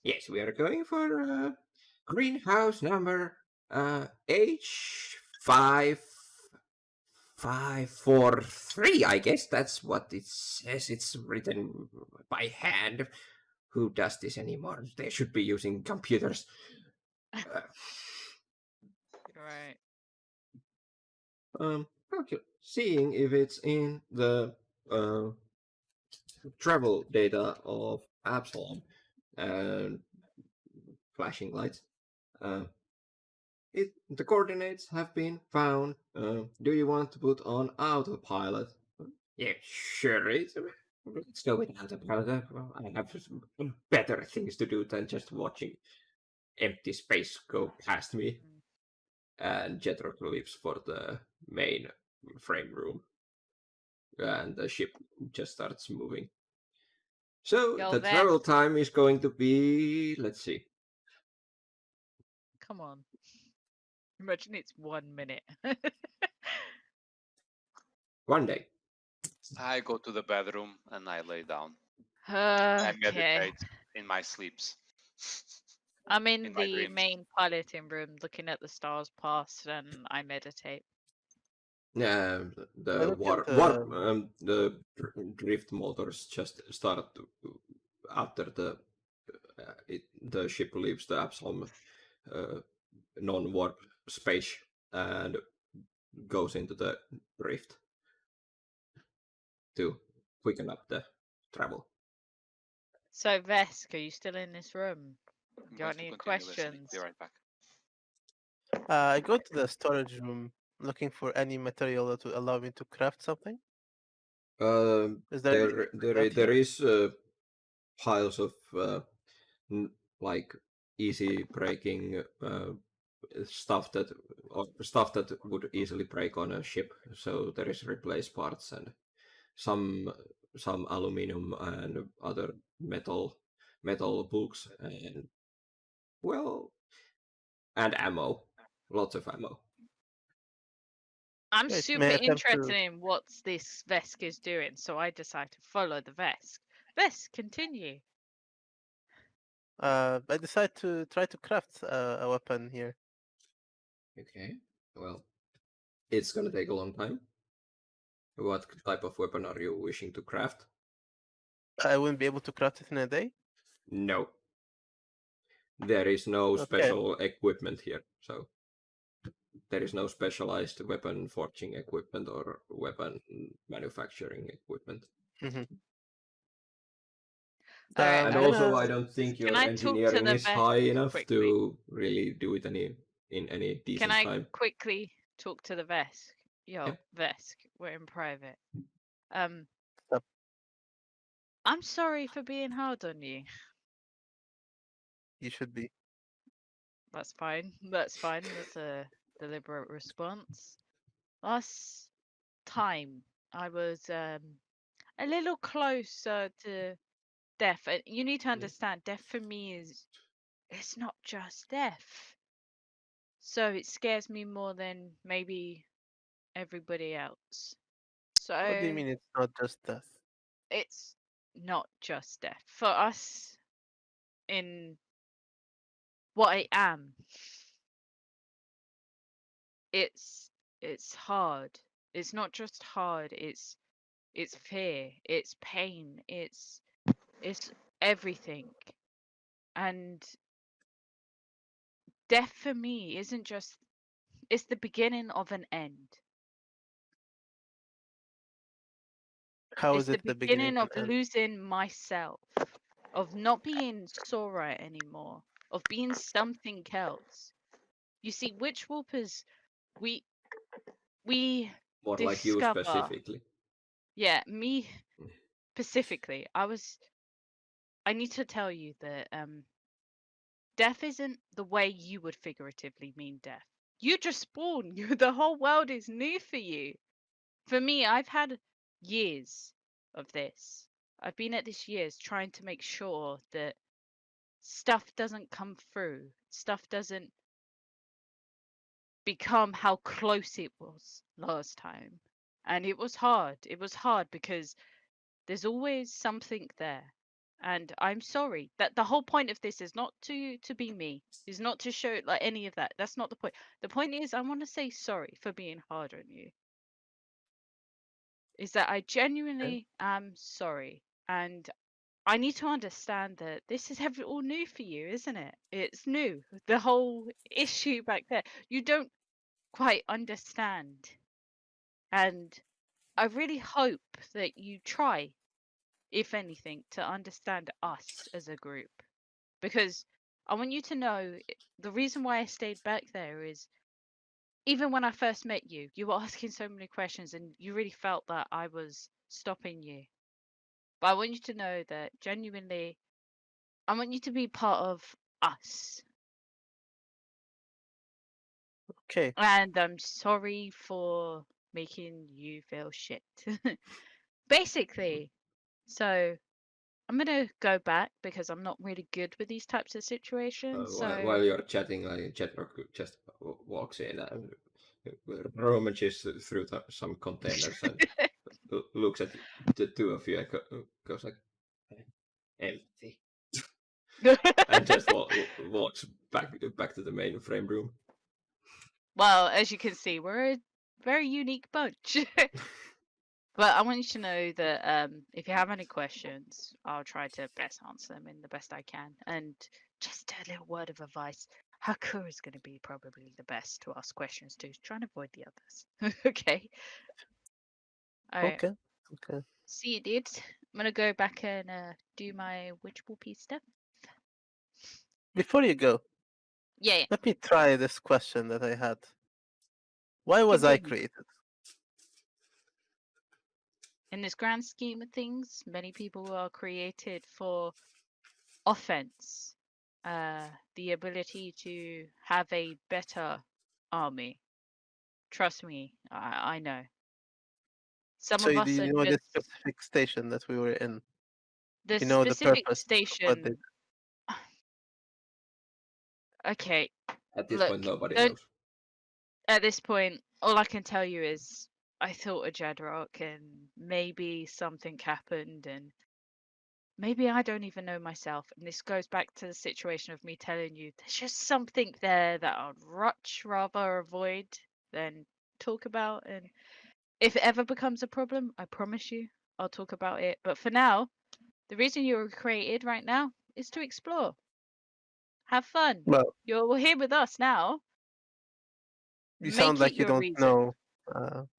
Yes, we are going for greenhouse number H5543. I guess that's what it says. It's written by hand. Who does this anymore? They should be using computers. Right. Okay. Seeing if it's in the travel data of Absalom and flashing lights. The coordinates have been found. Do you want to put on autopilot? Yeah, sure. Let's go with autopilot. I have better things to do than just watching empty space go past me. And Jetrock leaves for the main frame room. And the ship just starts moving. So Yo, the Vess. travel time is going to be, let's see. Come on. Imagine it's 1 minute. 1 day. I go to the bedroom and I lay down. I Okay. meditate in my sleeps. I'm in in my the dreams. main piloting room looking at the stars past and I meditate. The look at the drift motors just start after the ship leaves the Absalom non-warp space and goes into the drift to quicken up the travel. So, Vesk, are you still in this room? I'm Got going to any continue listening. questions? Be right back. I go to the storage room looking for any material that will allow me to craft something. Is there anything There is piles of like easy breaking stuff that would easily break on a ship. So there is replace parts and some aluminum and other metal bulks and and ammo, lots of ammo. I'm Great. super May I attempt interested to- in what this Vesk is doing, so I decide to follow the Vesk. Vesk, continue. I decide to try to craft a weapon here. Okay, well, it's gonna take a long time. What type of weapon are you wishing to craft? I wouldn't be able to craft it in a day? No. There is no Okay. special equipment here, so there is no specialized weapon forging equipment or weapon manufacturing equipment. Mm-hmm. All right, And I'm also, gonna. I don't think Can your I talk to engineering the is vet high enough quickly? to really do it in any Can decent I time. quickly talk to the Vesk? Yo, Yeah. Vesk, we're in private. Um, Stop. I'm sorry for being hard on you. You should be. That's fine. That's fine. That's a deliberate response. Last time I was a little closer to death. And you need to understand, death for me it's not just death. So it scares me more than maybe everybody else. What do you So mean it's not just death? it's not just death. For us in what I am, it's hard. It's not just hard, it's fear, it's pain, it's everything. And death for me isn't just, it's the beginning of an end. How It's is the it the beginning beginning of of an end? losing myself, of not being Sora anymore, of being something else. You see, witch whoopers, we More like you discover, specifically. yeah, me specifically. I need to tell you that death isn't the way you would figuratively mean death. You just spawn. You, the whole world is new for you. For me, I've had years of this. I've been at this years trying to make sure that stuff doesn't come through. Stuff doesn't become how close it was last time. And it was hard. It was hard because there's always something there. And I'm sorry that the whole point of this is not to be me, is not to show like any of that. That's not the point. The point is I want to say sorry for being hard on you. Is that I genuinely am sorry. And I need to understand that this is all new for you, isn't it? It's new. The whole issue back there. You don't quite understand. And I really hope that you try, if anything, to understand us as a group. Because I want you to know the reason why I stayed back there is even when I first met you, you were asking so many questions and you really felt that I was stopping you. But I want you to know that genuinely, I want you to be part of us. Okay. And I'm sorry for making you feel shit. Basically. So I'm gonna go back because I'm not really good with these types of situations. So While you're chatting, Jetrock just walks in and rummages through some containers and looks at the two of you and goes like, empty, and just walks back to the mainframe room. well, as you can see, we're a very unique bunch. But I want you to know that if you have any questions, I'll try to best answer them in the best I can. And just a little word of advice. Haku is going to be probably the best to ask questions to. Try and avoid the others. Okay. All right. Okay. Okay. See you, dude. I'm going to go back and do my witchable piece stuff. Before you go, Yeah, let me try this question that I had. Why was I continue. created? In this grand scheme of things, many people are created for offense, the ability to have a better army. Trust me, I know. Some So of do us are you know the just specific station that we were in? the You know the specific purpose of what they station. Okay, At this look, point, nobody don't. knows. At this point, all I can tell you is I thought of Jedrock, and maybe something happened, and maybe I don't even know myself. And this goes back to the situation of me telling you there's just something there that I'd much rather avoid than talk about. And if it ever becomes a problem, I promise you I'll talk about it. But for now, The reason you were created right now is to explore. Have fun. Well, You're here with us now. you Make sound it like you your don't reason. know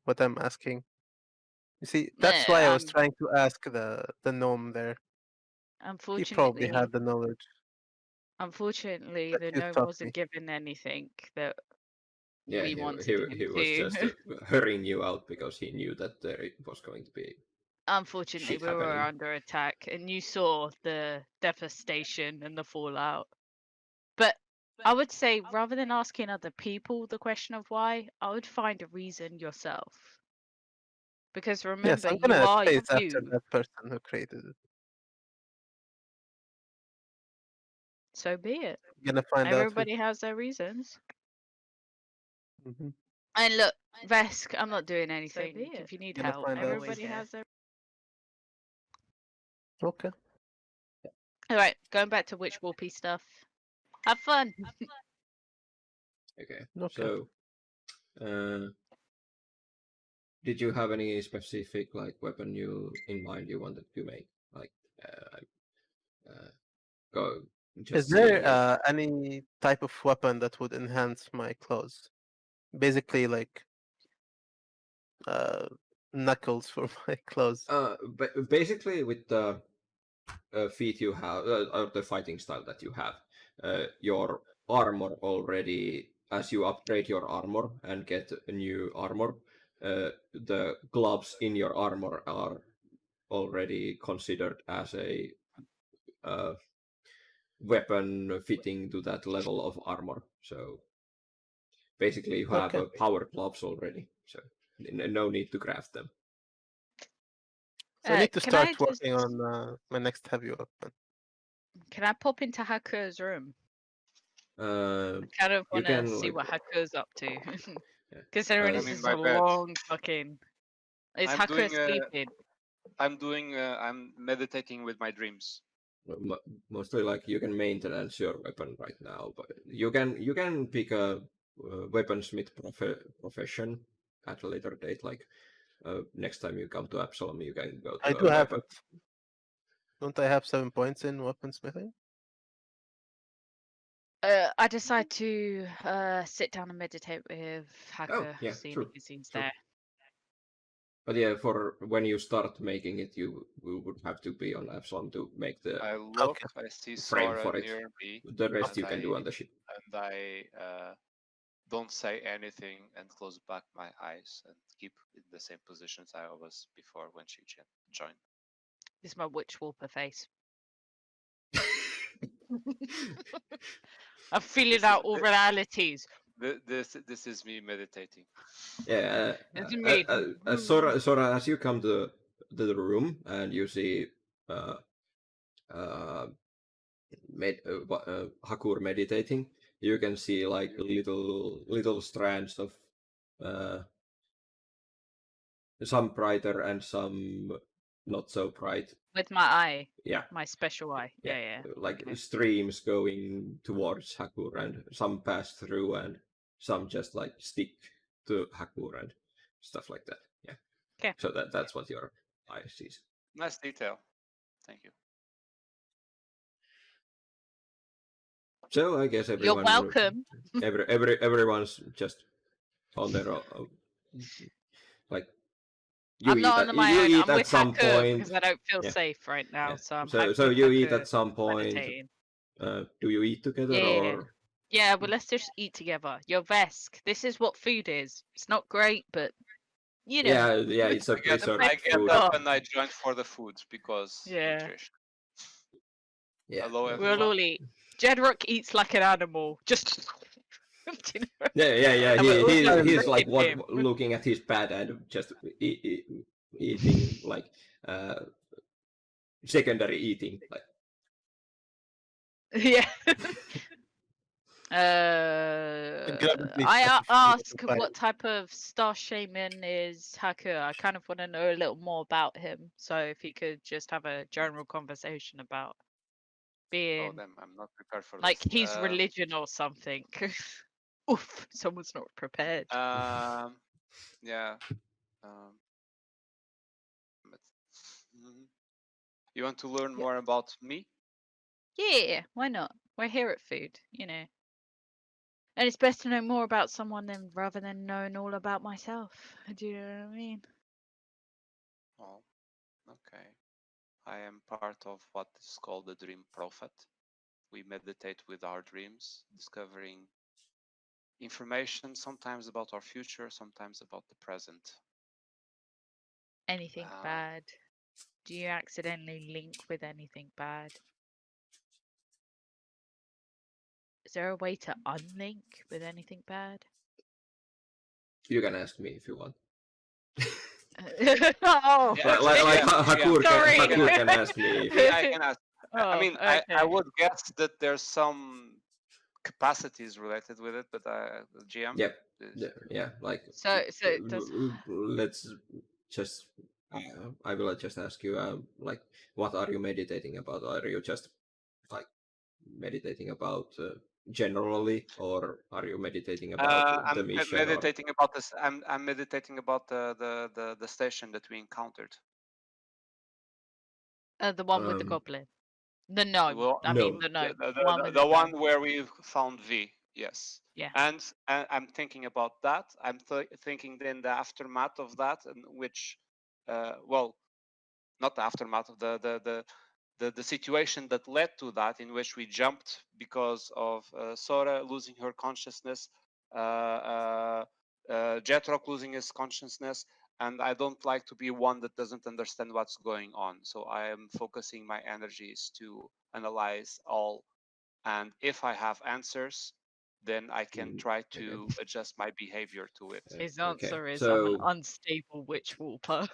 what I'm asking. You see, that's why I was I'm trying to ask the gnome there. He probably unfortunately, had the knowledge. unfortunately, But the you gnome taught wasn't me. given anything that Yeah, we wanted him he was to. just hurrying you out because he knew that there was going to be Unfortunately, shit we were happening. under attack, and you saw the devastation and the fallout. But I would say, rather than asking other people the question of why, I would find a reason yourself. Because Yes, remember, I'm you gonna are chase after you. that person who created it. So be it. I'm gonna find out who. Everybody has their reasons. Mhm. And look, Vesk, I'm not doing So anything. be it. If you need Gonna help, find I'm out. always Everybody here. has their. Okay. All right, going back to witch warpy stuff. Have fun. Okay. Okay. So, did you have any specific like weapon in mind you wanted to make? Like, go just Is there seeing if any type of weapon that would enhance my clothes? Basically, like knuckles for my clothes. basically with the feat you have or the fighting style that you have, your armor already, as you upgrade your armor and get a new armor, the gloves in your armor are already considered as a uh, weapon fitting to that level of armor. So basically, you have Okay. power gloves already. So no need to craft them. So I need to Can I start working on my next heavy weapon. Can I pop into Hakur's room? Uh, I kind of you want to can see like what Hakur's up to. yeah. Considering I'm this in is my a bed. long fucking. Is I'm Hakur doing. sleeping? I'm meditating with my dreams. Mostly like you can maintenance your weapon right now, but you can pick a weaponsmith profession at a later date. Like next time you come to Absalom, you can go I to do a have weapon. it. Don't I have 7 points in weaponsmithing? I decide to sit down and meditate with Oh Hakur, yeah, seeing true, if he's true. there. But yeah, for when you start making it, you would have to be on Absalom to make the I look. Okay. I see frame Sora for it. near me, The rest and you can do on the ship. I don't say anything and close back my eyes and keep in the same positions I was before when she joined. This is my witch warper face. I'm feeling out all realities. This is me meditating. Yeah, It's me. Sora, as you come to the room and you see uh, uh, Hakur meditating, you can see like little strands of some brighter and some not so bright. With my eye. Yeah, My special eye. yeah, Yeah. like Okay. streams going towards Hakur, and some pass through, and some just like stick to Hakur and stuff like that. Yeah. Okay. So that's what your eye sees. Nice detail. Thank you. So I guess You're welcome. everyone's just on their like I'm not on my you own. eat I'm at with some Hakur point. because I don't feel Yeah, safe right now. yeah. So I'm So with you eat Hakur at some point. meditating. Do you eat together Yeah. or? Yeah, well, let's just eat together. Your Vesk. This is what food is. It's not great, but you know. Yeah, it's a I get preserved best I get food. up Oh, and I join for the food because yeah. nutrition. Yeah, Hello yeah. We'll everyone. all eat. Jedrock eats like an animal. Just. You know? Yeah. And we're all just He's like looking at him. looking at his pad and just eating like secondary eating. Like Yeah. And grab at least I half of you ask to fight. what type of star shaman is Haku. I kind of want to know a little more about him. So if you could just have a general conversation about Oh being damn, I'm not prepared for like this. his religion or something. Oof, someone's not prepared. Yeah. Um, but- Mhm. You want to learn Yeah. more about me? Yeah, why not? We're here at food, you know. And it's best to know more about someone than rather than knowing all about myself. Do you know what I mean? Oh, okay. I am part of what is called the dream prophet. We meditate with our dreams, discovering information sometimes about our future, sometimes about the present. Anything bad? Do you accidentally link with anything bad? Is there a way to unlink with anything bad? You can ask me if you want. Oh, Yeah, Like GM, Sorry. Hakur can ask me if me, I can ask. I Oh, mean, okay. I would guess that there's some capacities related with it, but GM. Yep. Is- Yeah, like So does let's just I will just ask you like what are you meditating about? Are you just like meditating about generally, or are you meditating about the I'm mission? Or meditating about this. I'm meditating about the station that we encountered. the one with the goblin? The gnome. Well, I mean no, the gnome. the, The one with the the gnome. one where we found V. Yes. Yeah. And I'm thinking about that. I'm thinking then the aftermath of that, and which, well, not the aftermath of the situation that led to that, in which we jumped because of Sora losing her consciousness, Jetrock losing his consciousness, and I don't like to be one that doesn't understand what's going on. So I am focusing my energies to analyze all, and if I have answers, then I can try okay. to adjust my behavior to it. His Okay, answer is I'm an so unstable witch walker.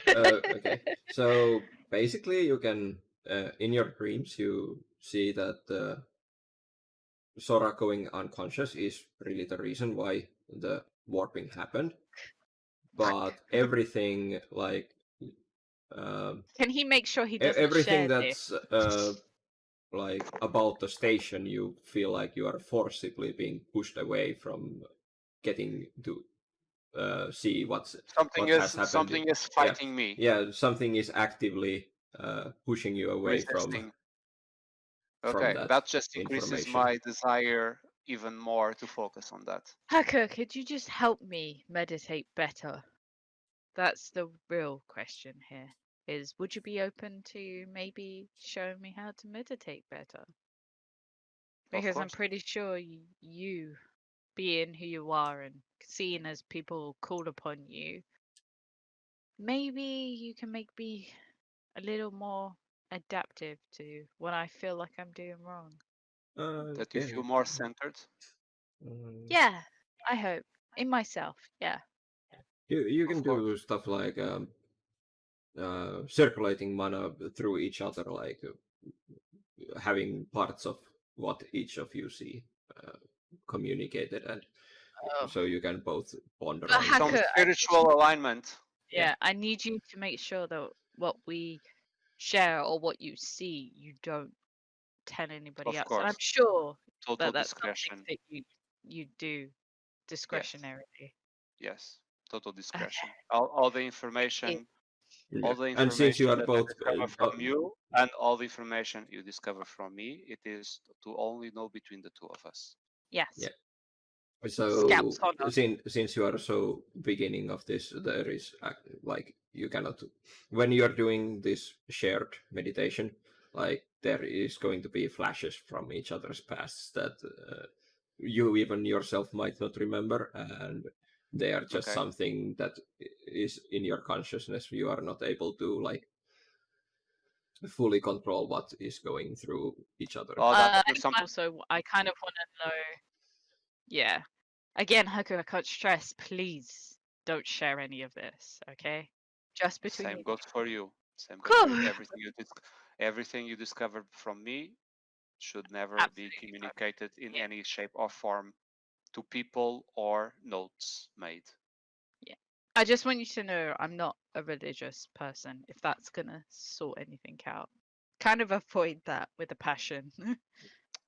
okay, so basically you can in your dreams you see that Sora going unconscious is really the reason why the warping happened, but everything like Can he make sure he doesn't everything share this? that's like about the station, you feel like you are forcibly being pushed away from getting to see what has happened. Something is fighting me, Yeah, something is actively pushing you away resisting. from Okay, that that just increases information. my desire even more to focus on that. Hacker, could you just help me meditate better? That's the real question here. Is would you be open to maybe showing me how to meditate better? Because I'm Of course. pretty sure you, being who you are and seeing as people call upon you, maybe you can make me a little more adaptive to when I feel like I'm doing wrong. That you feel more centered. Yeah, I hope. In myself, yeah. You can Of course. do stuff like circulating mana through each other, like having parts of what each of you see communicated, and Oh. so you can both bond But around. Some Hacker, spiritual alignment. yeah, I need you to make sure that what we share or what you see, you don't tell anybody Of else. And I'm course. sure Total that that's something discretion. that you do discretionarily. Yes. Total Okay. discretion. All the information, Yeah. all the And since you information are that I both discover from you, and all the information you discover from me, it is to only know between the two of us. Yes. yeah. So Scouts honor. since you are so beginning of this, there is like you cannot when you are doing this shared meditation, like there is going to be flashes from each other's pasts that you even yourself might not remember, and they are just Okay. something that is in your consciousness. You are not able to like fully control what is going through each other. Oh, that is And something. also, I kind of want to know. Yeah. Again, Haku, I can't stress. Please don't share any of this. Okay. Just between Same you. goes for you. Same goes for you. Cool. Everything you discovered from me should never be Absolutely fine. communicated in Yeah. any shape or form to people or notes made. Yeah. I just want you to know I'm not a religious person, if that's gonna sort anything out. Kind of avoid that with a passion.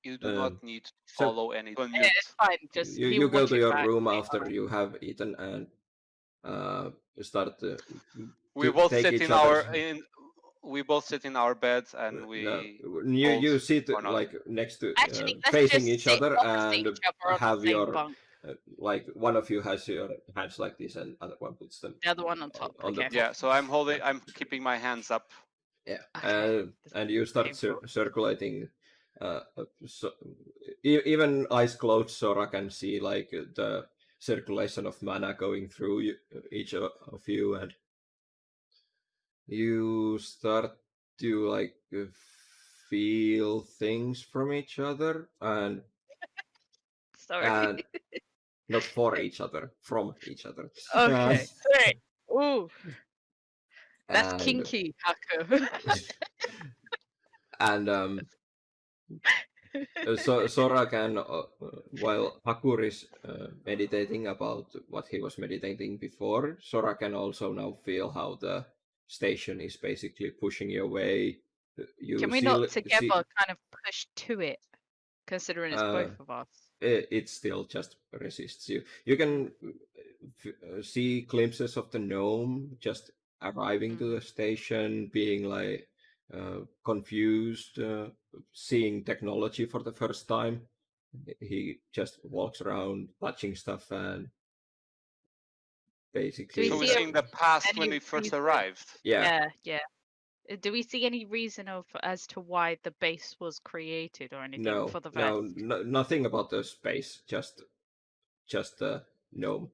You do not need to So follow any Yeah, mute. it's fine. Just you, he you will go watch to it your back room later. after you have eaten and start We to both take sit each in other's our in we both sit in our beds and No, we you hold sit or not. like next to Actually, let's facing just each sit other opposite and each other on the have same your bunk. like one of you has your hands like this and other one puts them The other one on top. on the Okay. Yeah, so I'm holding. Yeah. I'm keeping my hands up. Yeah, Okay. This and you start painful. circulating. So, even eyes closed, Sora can see like the circulation of mana going through each of you, and you start to like feel things from each other, and Sorry. not for each other, from each other. Okay. Great. Ooh, that's And kinky, Haku. and so Sora can, while Hakur is meditating about what he was meditating before, Sora can also now feel how the station is basically pushing you away. You Can we see, not together kind of push to it, considering it's uh, both of us? it still just resists you. You can see glimpses of the gnome just arriving to the station, being like confused, seeing technology for the first time. He just walks around touching stuff and basically. So we're see seeing the past when any we first reason- arrived. Yeah. Yeah. Do we see any reason of as to why the base was created or anything for the vest? Nothing about the space, just the gnome.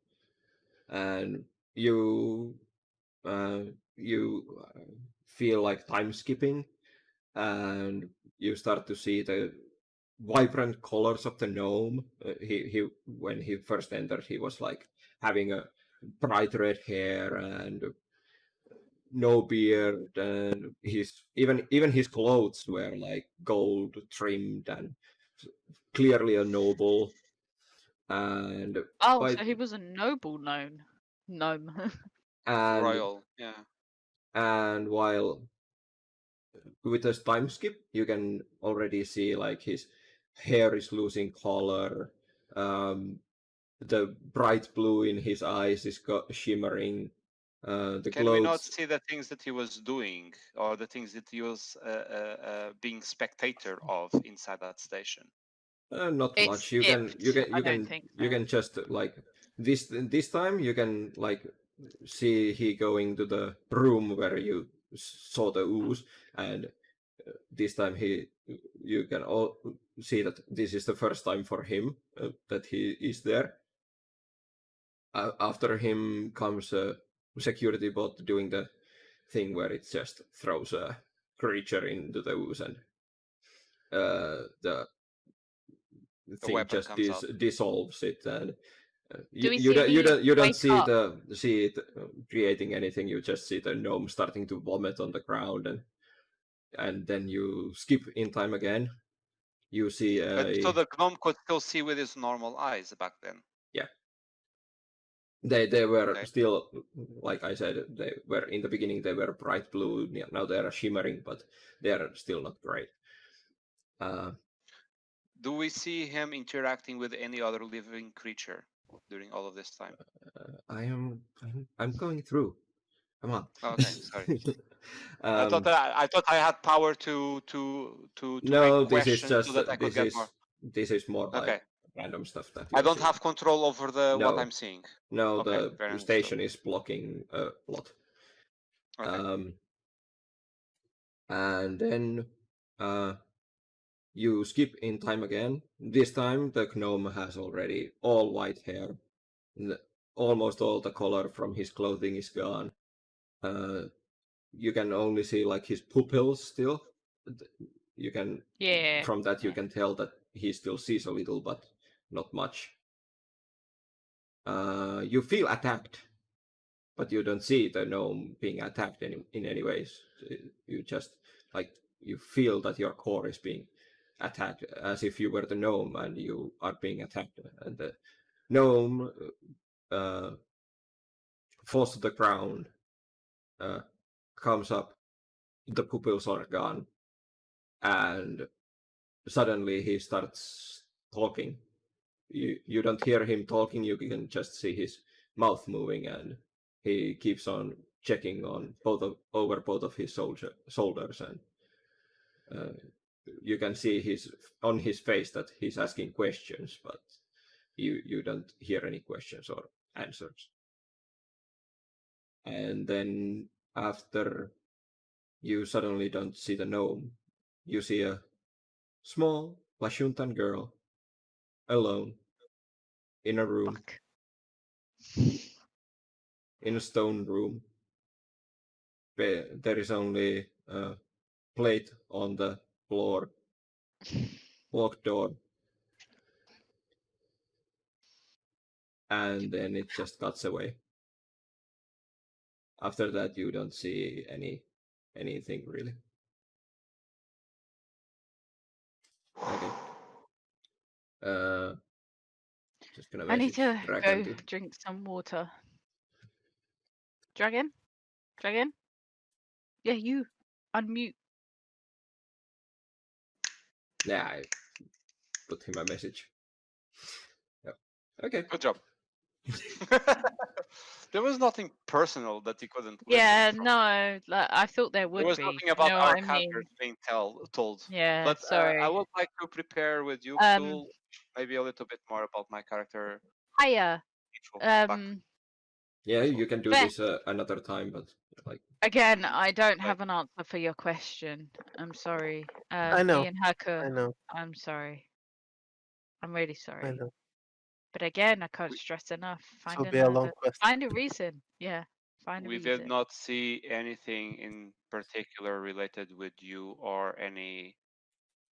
And you uh, you feel like time skipping, and you start to see the vibrant colors of the gnome. He when he first entered, he was like having a bright red hair and no beard, and even his clothes were like gold trimmed and clearly a noble. And Oh, by so he was a noble gnome. and Royal, yeah. and while with this time skip, you can already see like his hair is losing color. The bright blue in his eyes is shimmering. The Can we not clothes, see the things that he was doing or the things that he was being spectator of inside that station? not It much. You can you skipped. can I you don't can think you so. can just like this time you can like see he going to the room where you saw the ooze, and this time you can all see that this is the first time for him that he is there. After him comes a security bot doing the thing where it just throws a creature into the ooze, and the The thing weapon just comes out. dissolves it, and Do we see you don't wake see up? see it creating anything. You just see the gnome starting to vomit on the ground, and then you skip in time again. You see So the gnome could still see with his normal eyes back then. yeah. They were Okay. still, like I said, they were in the beginning. They were bright blue. Now they are shimmering, but they are still not great. Do we see him interacting with any other living creature during all of this time? I'm going through. Come on. Okay, sorry. I um, thought I had power to make no, this is questions so just that I could get more. this is more like Okay. random stuff that I you're don't seeing. have control over the what No, I'm seeing. no, Okay, the very understood. station is blocking a lot. Okay. And then you skip in time again. This time the gnome has already all white hair. Almost all the color from his clothing is gone. You can only see like his pupils still. You can from that you can tell that he still sees a little, but not much. You feel attacked, but you don't see the gnome being attacked in any ways. You just like you feel that your core is being attacked as if you were the gnome and you are being attacked, and the gnome falls to the ground, comes up, the pupils are gone, and suddenly he starts talking. You don't hear him talking, you can just see his mouth moving, and he keeps on checking on over both of his shoulders, and you can see on his face that he's asking questions, but you don't hear any questions or answers. And then after you suddenly don't see the gnome, you see a small Lashuntan girl alone in a room, Fuck. in a stone room. There is only a plate on the floor, locked door, and then it just cuts away. After that, you don't see anything really. Okay. Just gonna I need message to Dragon go to. drink some water. Dragon? Dragon? Yeah, you. Unmute. Yeah, I put him a message. Yep. Okay. Good job. There was nothing personal that he couldn't Yeah, listen from. no, like, I thought there There would was be. nothing You about know our what I characters mean? being told. Yeah, But I sorry. would like to prepare with you, Um, Cthulhu, maybe a little bit more about my character hiya. intro back. Yeah, So, you can do Veth, this another time, but like. again, I don't Right. have an answer for your question. I'm sorry. I know. Me and Hacker, I know. I'm sorry. I'm really I sorry. know. But again, I can't We, stress enough. This Find will be a long another, quest. find a reason. Yeah, find a we did reason. not see anything in particular related with you or any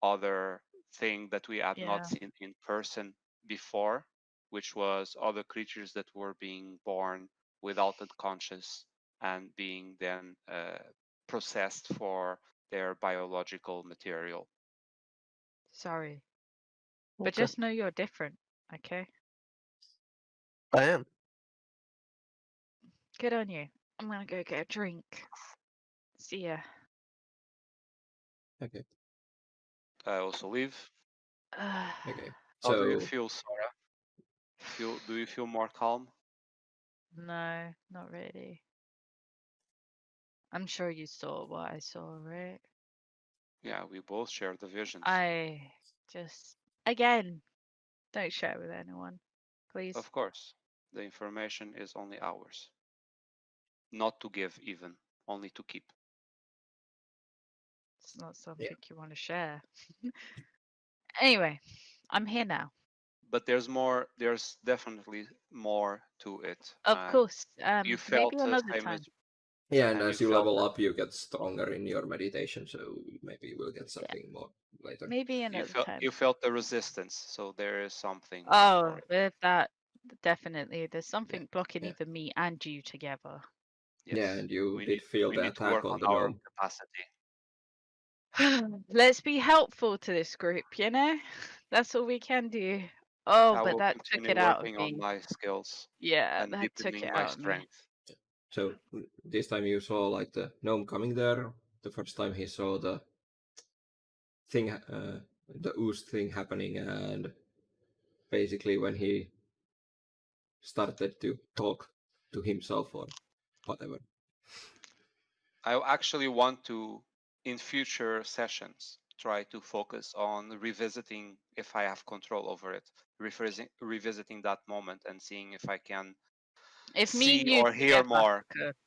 other thing that we had not Yeah, seen in person before, which was other creatures that were being born without unconscious and being then processed for their biological material. sorry. But Okay. just know you're different, okay? I am. Good on you. I'm gonna go get a drink. See ya. Okay. I also leave. Okay. How do you So feel, Sarah? Do you feel more calm? No, not really. I'm sure you saw what I saw, right? Yeah, we both share the visions. I just, again, don't share with anyone, please. Of course, the information is only ours. Not to give even, only to keep. It's not something you want to share. Anyway, I'm here now. But there's definitely more to it. Of And course. you Maybe felt the another same as time. yeah, and and you as you felt level that up, you get stronger in your meditation. So maybe you will get Yeah, something more later. maybe another time. you felt the resistance, so there is something more Oh, for it. with that, definitely. There's Yeah. something blocking Yeah. either me and you together. Yes. Yeah, and you We did feel we the need to attack work on on the our gnome. capacity. Let's be helpful to this group, you know? That's all we can do. Oh, I but will that took continue it out of working on me. my skills Yeah, and that took deepening it my out of me. strength. So this time you saw like the gnome coming there. The first time he saw the thing, the ooze thing happening, and basically when he started to talk to himself or whatever. I actually want to, in future sessions, try to focus on revisiting, if I have control over it, revisiting that moment and seeing if I can If me see and you or hear together, more.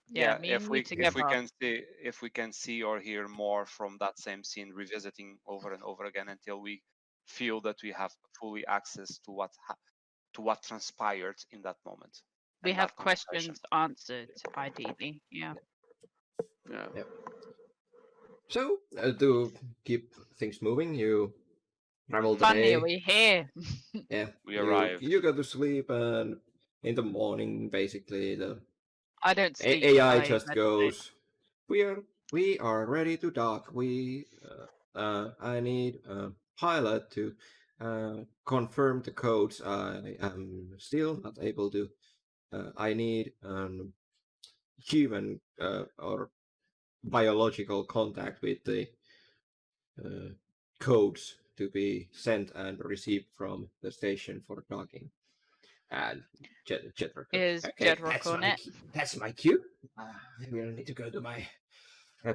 yeah, me and you If we together. can see or hear more from that same scene, revisiting over and over again until we feel that we have fully access to what transpired in that moment We and have that conversation. questions answered, ideally. Yeah. Yeah. Yeah. So to keep things moving, you travel the Funny, day. we're here. Yeah, We you arrived. you go to sleep, and in the morning, basically the I don't sleep. AI I just meditate. goes, we are ready to dock. I need a pilot to confirm the codes. I am still not able to. I need human or biological contact with the uh, codes to be sent and received from the station for docking. And Jedrock. Is Okay, Jedrock on it? That's my cue. I will need to go to my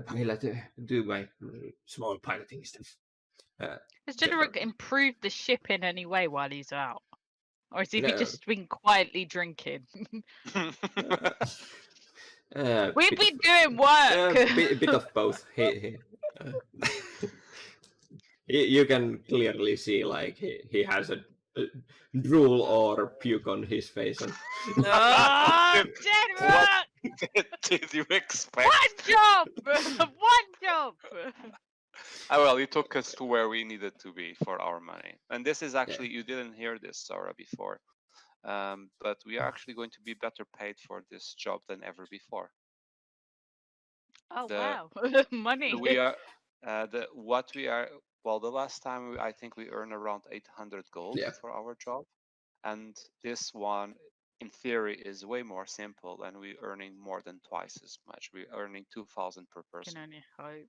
pilot, do my small piloting stuff. Has Jedrock. Jedrock improved the ship in any way while he's out? Or has he No. just been quietly drinking? We've Bit been of- doing work! bit of both. You can clearly see like he has a drool or puke on his face. And Oh, What Jedrock! did you expect? One job! One job! Well, you took us to where we needed to be for our money. And this is actually, you didn't hear this, Sora, before. But we are actually going to be better paid for this job than ever before. Oh, The- wow. Money. We are, well, the last time I think we earned around 800 gold Yeah. for our job. And this one, in theory, is way more simple and we're earning more than twice as much. We're earning 2,000 per person. Can only hope.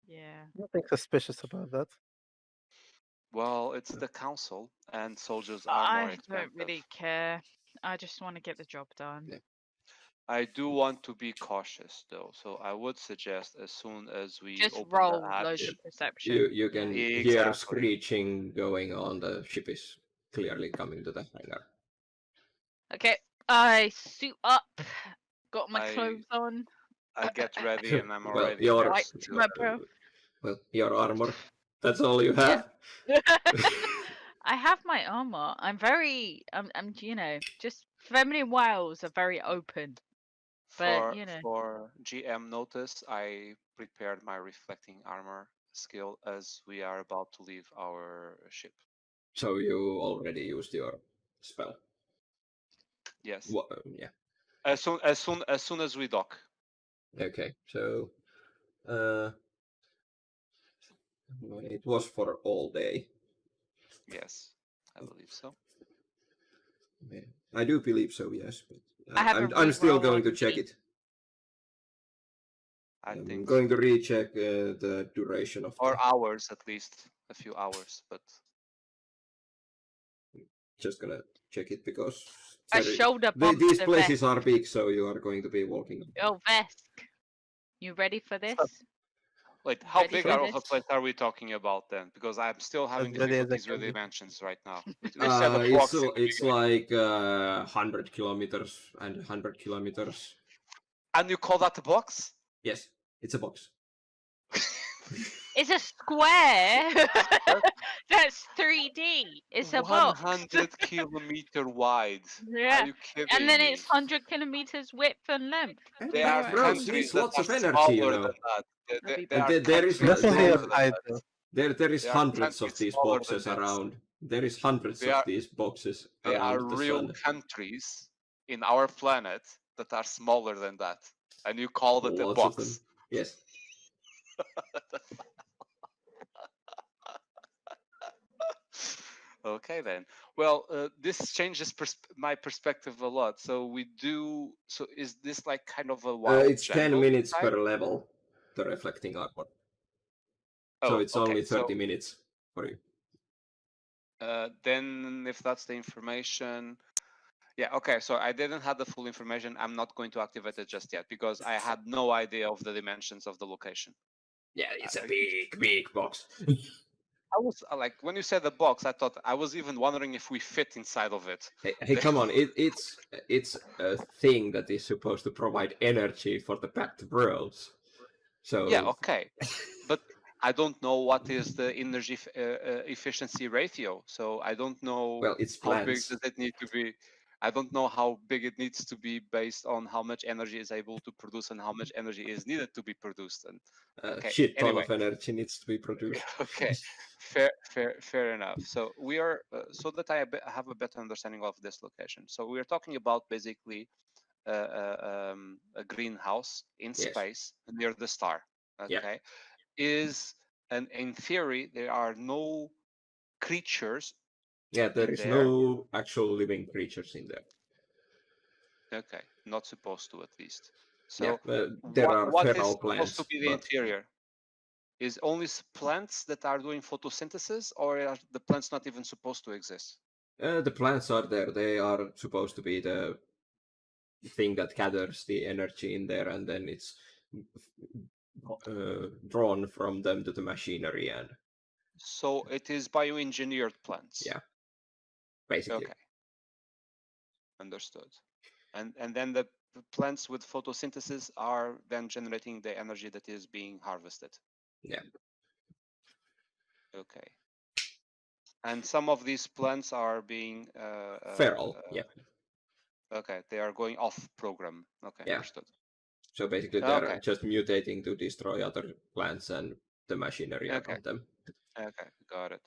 Yeah. Nothing suspicious about that. Well, it's the council, and soldiers are more I expensive. don't really care. I just want to get the job done. Yeah. I do want to be cautious, though, so I would suggest as soon as we Just open roll the hatch, loads of perception. You can Yeah. hear Exactly. screeching going on. The ship is clearly coming to the hangar. Okay, I suit up. Got my I- clothes on. I get ready, and I'm Well, already your- there Right, to my bro. Well, your armor. That's all you have. I have my armor. I'm very, just feminine wiles are very open. But, for GM notice, I prepared my reflecting armor skill as we are about to leave our ship. So you already used your spell. Yes. Yeah. As soon as we dock. Okay. So, it was for all day. Yes, I believe so. Yeah. I do believe so. Yes, but I have a I'm still reroll going to on check me. it. I'm going to recheck the duration of or the. hours at least, a few hours, but Just gonna check it because A shoulder bump these to places Vesk. are big, so you are going to be walking. Oh, Vesk. You ready for this? wait, how Ready big for of a this? place are we talking about then? Because I'm still having As ready as I difficulties can with be. dimensions right now. We said approximately, It's like 100 kilometers and 100 kilometers. and you call that a box? Yes, it's a box. It's a square. That's 3D. It's a box. 100 kilometer wide. Yeah. Are you kidding And then me? it's 100 kilometers width and length. There are Bros countries needs that lots are of energy, you smaller know. than that. Bloody There are And there is- countries Not only there- your smaller than height, that. though. There is There are hundreds of countries these smaller boxes than this. around. There is hundreds They of are- these boxes There are around the real sun. countries in our planet that are smaller than that, and you call it a Lots of them. box. Yes. Okay then. Well, this changes my perspective a lot. So we do. So is this like kind of a wild It's 10 jungle minutes type? per level, the reflecting armor. Oh, So it's okay. only 30 minutes for you. Then, if that's the information, yeah. Okay. So I didn't have the full information. I'm not going to activate it just yet because I had no idea of the dimensions of the location. Yeah, it's a big box. I was like, when you said the box, I thought I was even wondering if we fit inside of it. Hey, come on! It's a thing that is supposed to provide energy for the packed worlds. So Yeah, okay, but I don't know what is the energy efficiency ratio. So I don't know well, it's how big plants. does it need to be. I don't know how big it needs to be based on how much energy is able to produce and how much energy is needed to be produced. And okay, Shit ton anyway. of energy needs to be produced. Okay, fair enough. So we are so that I have a better understanding of this location. So we are talking about basically a greenhouse in Yes. space near the star. Yeah. Okay, and in theory there are no creatures. Yeah, there is there. no actual living creatures in there. Okay, not supposed to at least. So yeah, there are what feral is plants, supposed to be the interior? Is only plants that are doing photosynthesis, or are the plants not even supposed to exist? The plants are there. They are supposed to be the thing that gathers the energy in there, and then it's drawn from them to the machinery, and So it is bioengineered plants. yeah, basically. Okay. Understood. And then the plants with photosynthesis are then generating the energy that is being harvested. Yeah. Okay. And some of these plants are being Feral. Yeah. Okay, they are going off program. Okay, Yeah. understood. So basically, they're Okay. just mutating to destroy other plants and the machinery Okay. around them. Okay, got it.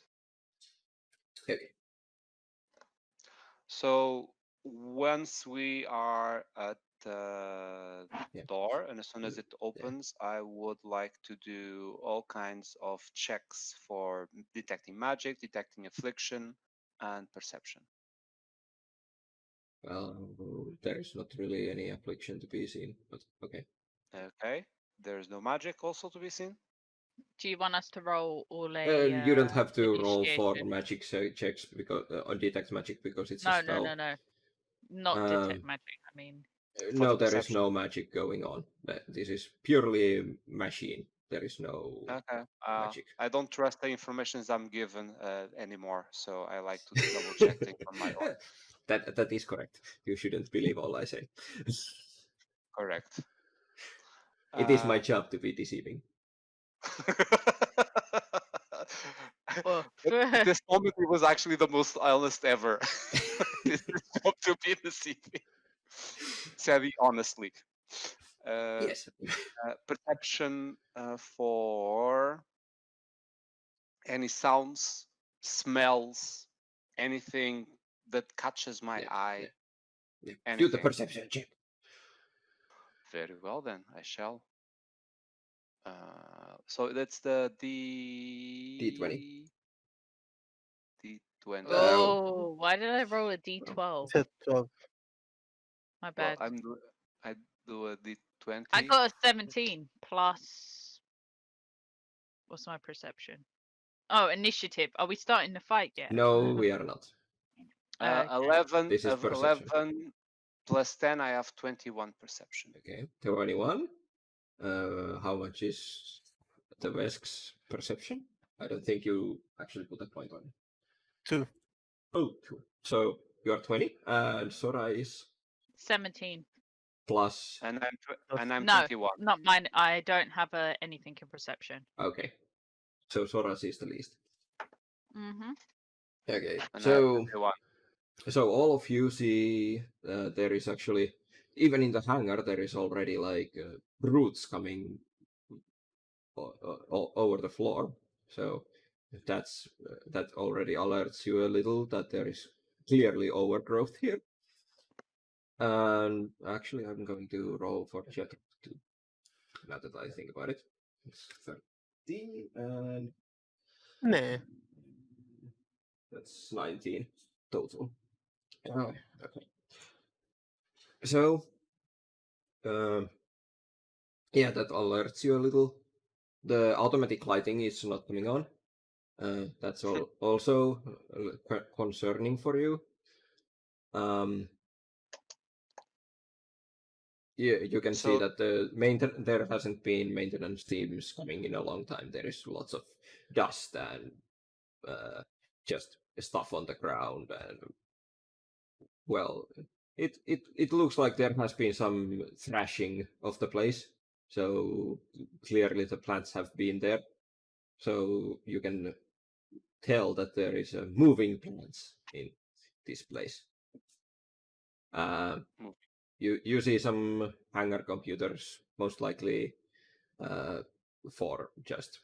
Okay. So once we are at the Yeah. door, and as soon as it opens, I would like to do all kinds of checks for detecting magic, detecting affliction, and perception. Well, there is not really any affliction to be seen, but okay. Okay. There's no magic also to be seen. Do you want us to roll all a You don't have to roll for initiation? magic checks because or detect magic because it's a No, spell. no. Not detect magic. I mean, For No, the there is perception. no magic going on. This is purely a machine. There is no Okay. magic. I don't trust the information I'm given anymore, so I like to double check things on my own. That is correct. You shouldn't believe all I say. Correct. It is my job to be deceiving. well, At this moment, it was actually the most honest ever. This is job to be deceiving. Savvy, honestly. Yes. Perception for any sounds, smells, anything that catches my eye. Yeah. Do Anything. the perception check. Very well, then I shall. So that's the D20. D20. oh, why did I roll a d12? Said 12. My Well, bad. I do a D20. I got a 17 plus. What's my perception? Oh, initiative. Are we starting the fight yet? No, we are not. Okay. 11 This is of perception. 11 plus 10. I have 21 perception. Okay. 21. How much is the Vesk's perception? I don't think you actually put a point on it. 2. Oh, cool. So you are 20, and Sora is 17. plus. And I'm No, 21. not mine. I don't have anything in perception. Okay. So Sora is the least. Mm-hmm. Okay. And I have So 21. all of you see there is actually, even in the hangar, there is already like roots coming over the floor. So that already alerts you a little that there is clearly overgrowth here. And actually, I'm going to roll for check too. Now that I think about it, it's 13 and Nah. that's 19 total. Oh, okay. So, yeah, that alerts you a little. The automatic lighting is not coming on. That's also concerning for you. You can see that there hasn't been maintenance teams coming in a long time. There is lots of dust and just stuff on the ground, and well, it looks like there has been some thrashing of the place. So clearly the plants have been there. So you can tell that there is a moving plants in this place. You see some hangar computers, most likely for just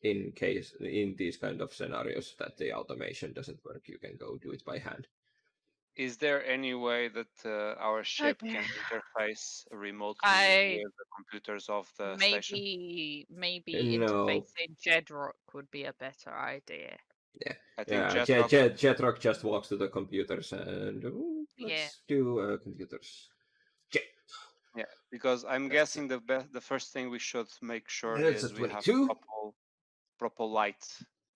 in case in these kind of scenarios that the automation doesn't work, you can go do it by hand. Is there any way that our ship Okay. can interface remotely with the computers of the station? Maybe No. interfacing Jedrock would be a better idea. Yeah, I think Jetrock just walks to the computers and let's do computers. Check. Yeah, because I'm guessing the first thing we should make sure That's is a we have 22. proper light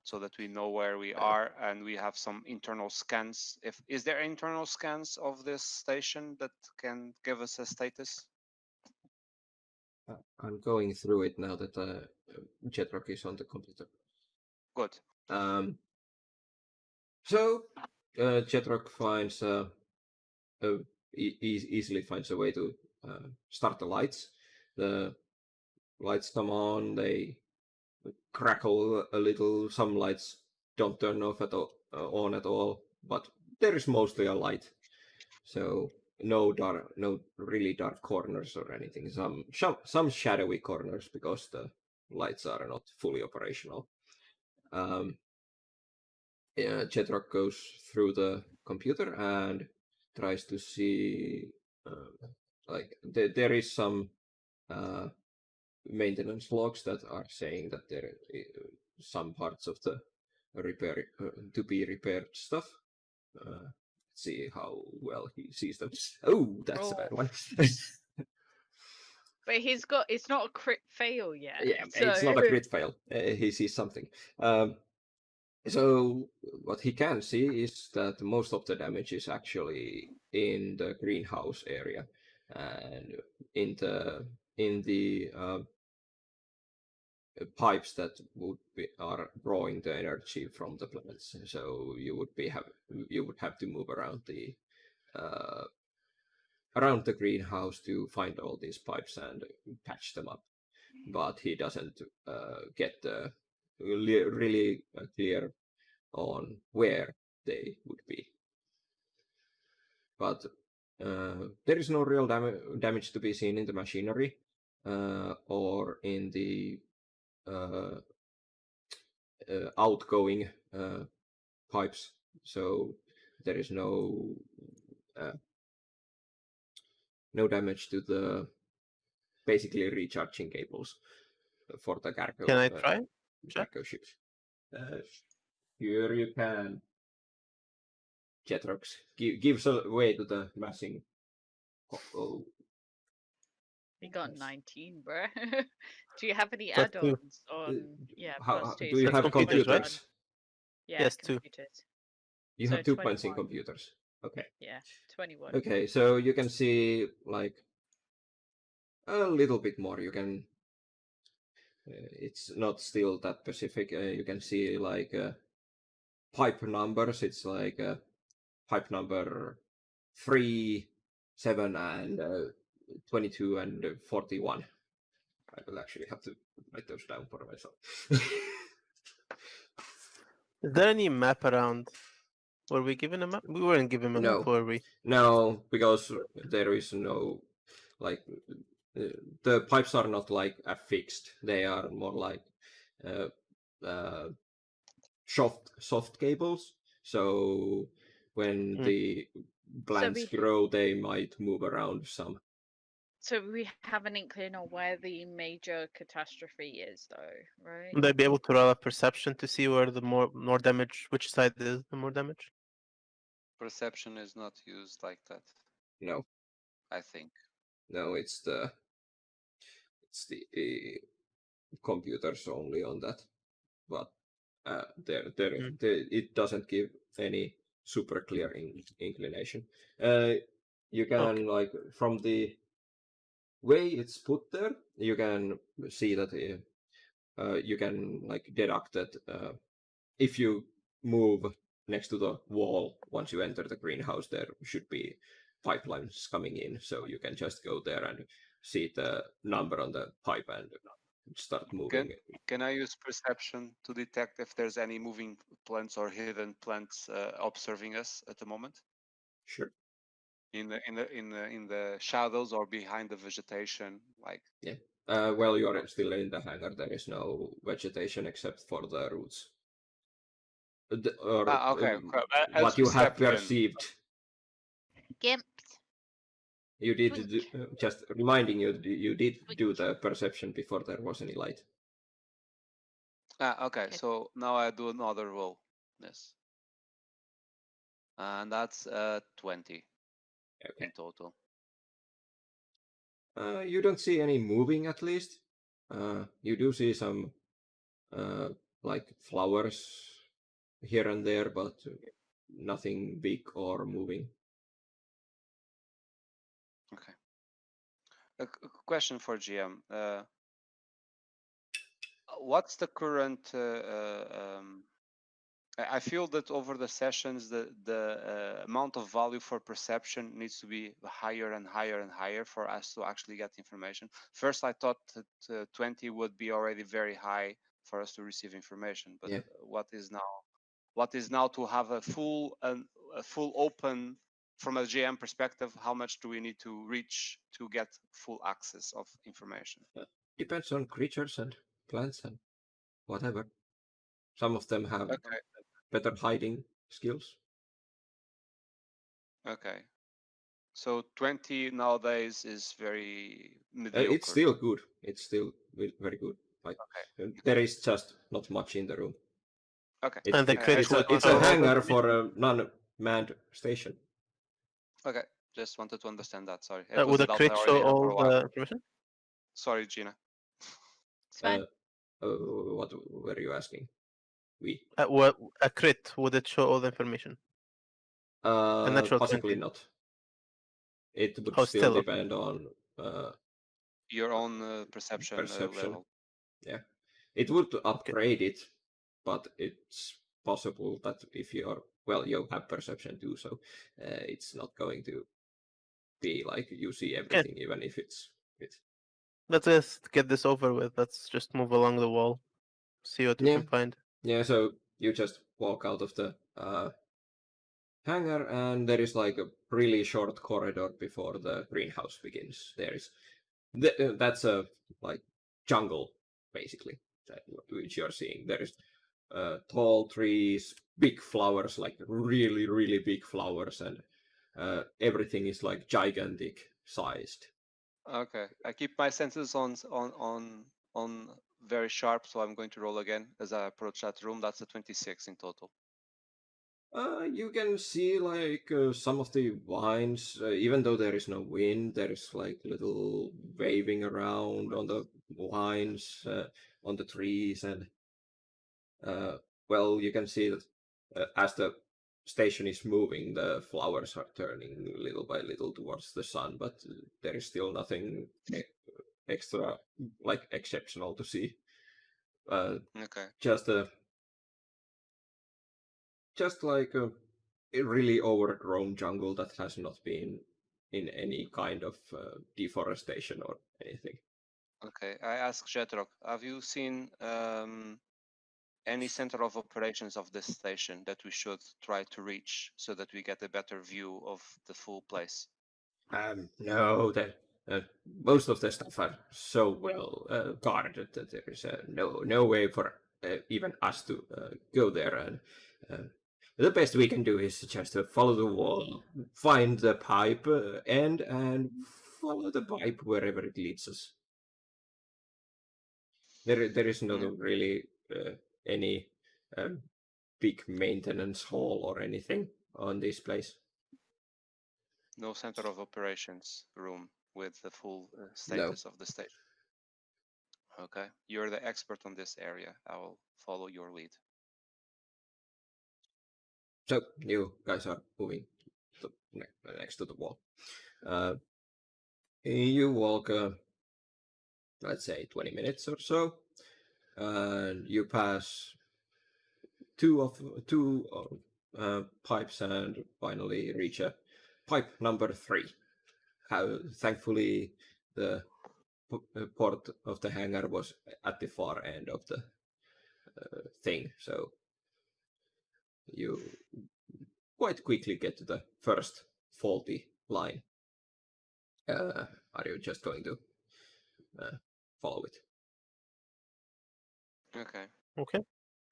so that we know where we are and we have some internal scans. Is there internal scans of this station that can give us a status? I'm going through it now that Jetrock is on the computer. Good. So Jetrock finds easily finds a way to start the lights. The lights come on, they crackle a little. Some lights don't turn off at all, on at all, but there is mostly a light. So no really dark corners or anything. Some shadowy corners because the lights are not fully operational. Jetrock goes through the computer and tries to see like there is some maintenance logs that are saying that there some parts of the repair to be repaired stuff. Let's see how well he sees them. Oh, that's a bad one. But it's not a crit fail yet. Yeah, so... it's not a crit fail. He sees something. So what he can see is that most of the damage is actually in the greenhouse area and in the pipes that are drawing the energy from the plants. So you would have to move around the greenhouse to find all these pipes and patch them up. But he doesn't get really clear on where they would be. But there is no real damage to be seen in the machinery or in the outgoing pipes. So there is no damage to the basically recharging cables for the cargo. Can I try? Cargo ships. Here you can. Jetrox gives away to the massing. Oh. You got 19, bro. Do you have any Plus two. add-ons on? Yeah, plus 2. Do you so have That's computers, right? computers? Yeah, Yes, 2. computers. You So have 2 points in 21. computers. Okay. Yeah, 21. Okay, so you can see like a little bit more. You can. It's not still that specific. You can see like pipe numbers. It's like pipe number 3, 7, and 22 and 41. I will actually have to write those down for myself. Is there any map around? Were we given a map? We weren't given a No. map, were we? No, because there is no like the pipes are not like affixed. They are more like soft cables. So when the plants grow, they might move around some. So we have an inkling on where the major catastrophe is, though, right? Would I be able to roll a perception to see where the more damage, which side is the more damage? Perception is not used like that. No. I think. No, it's the computers only on that, but it doesn't give any super clear inclination. You can like from the way it's put there, you can see that you can like deduct that if you move next to the wall once you enter the greenhouse, there should be pipelines coming in, so you can just go there and see the number on the pipe and start moving. Can I use perception to detect if there's any moving plants or hidden plants observing us at the moment? Sure. In the shadows or behind the vegetation, like. Yeah. Well, you are still in the hangar. There is no vegetation except for the roots. Okay. What you have perceived. Gimps. You did just reminding you. You did do the perception before there was any light. Okay. So now I do another roll. Yes. And that's 20 in total. You don't see any moving, at least. You do see some like flowers here and there, but nothing big or moving. Okay. A question for GM. What's the current? I feel that over the sessions, the amount of value for perception needs to be higher and higher and higher for us to actually get information. First, I thought that 20 would be already very high for us to receive information, but Yeah. what is now? What is now to have a full open from a GM perspective? How much do we need to reach to get full access of information? Depends on creatures and plants and whatever. Some of them have Okay. better hiding skills. Okay. So 20 nowadays is very mediocre. It's still good. It's still very good. Like there is just not much in the room. Okay. And the crits It's a hangar for a non-manned station. Okay. Just wanted to understand that. Sorry. Would a crit show all the information? Sorry, Gina. It's fine. What were you asking? What a crit, would it show all the information? A natural Possibly 20. not. It would Oh, still still, depend on your own perception level. Yeah, it would upgrade it, but it's possible that if you're you have perception too, so it's not going to be like you see everything, even if it's. Let's just get this over with. Let's just move along the wall, see what we can find. Yeah, so you just walk out of the hangar, and there is like a really short corridor before the greenhouse begins. There is that's a like jungle basically, which you're seeing. There is tall trees, big flowers, like really really big flowers, and everything is like gigantic sized. Okay, I keep my senses on very sharp, so I'm going to roll again as I approach that room. That's a 26 in total. You can see like some of the vines, even though there is no wind, there is like little waving around on the vines, on the trees, and you can see that as the station is moving, the flowers are turning little by little towards the sun, but there is still nothing extra, like exceptional to see. Okay. Just like a really overgrown jungle that has not been in any kind of deforestation or anything. Okay, I ask Jetrok, have you seen any center of operations of this station that we should try to reach so that we get a better view of the full place? No, most of the stuff are so well guarded that there is no way for even us to go there. And the best we can do is just follow the wall, find the pipe end, and follow the pipe wherever it leads us. There is not really any big maintenance hall or anything on this place. No center of operations room with the full status of the station. Okay, you're the expert on this area. I will follow your lead. So you guys are moving next to the wall. You walk, let's say, 20 minutes or so, and you pass two pipes and finally reach a pipe number 3. Thankfully, the port of the hangar was at the far end of the thing, so you quite quickly get to the first faulty line. Are you just going to follow it? Okay.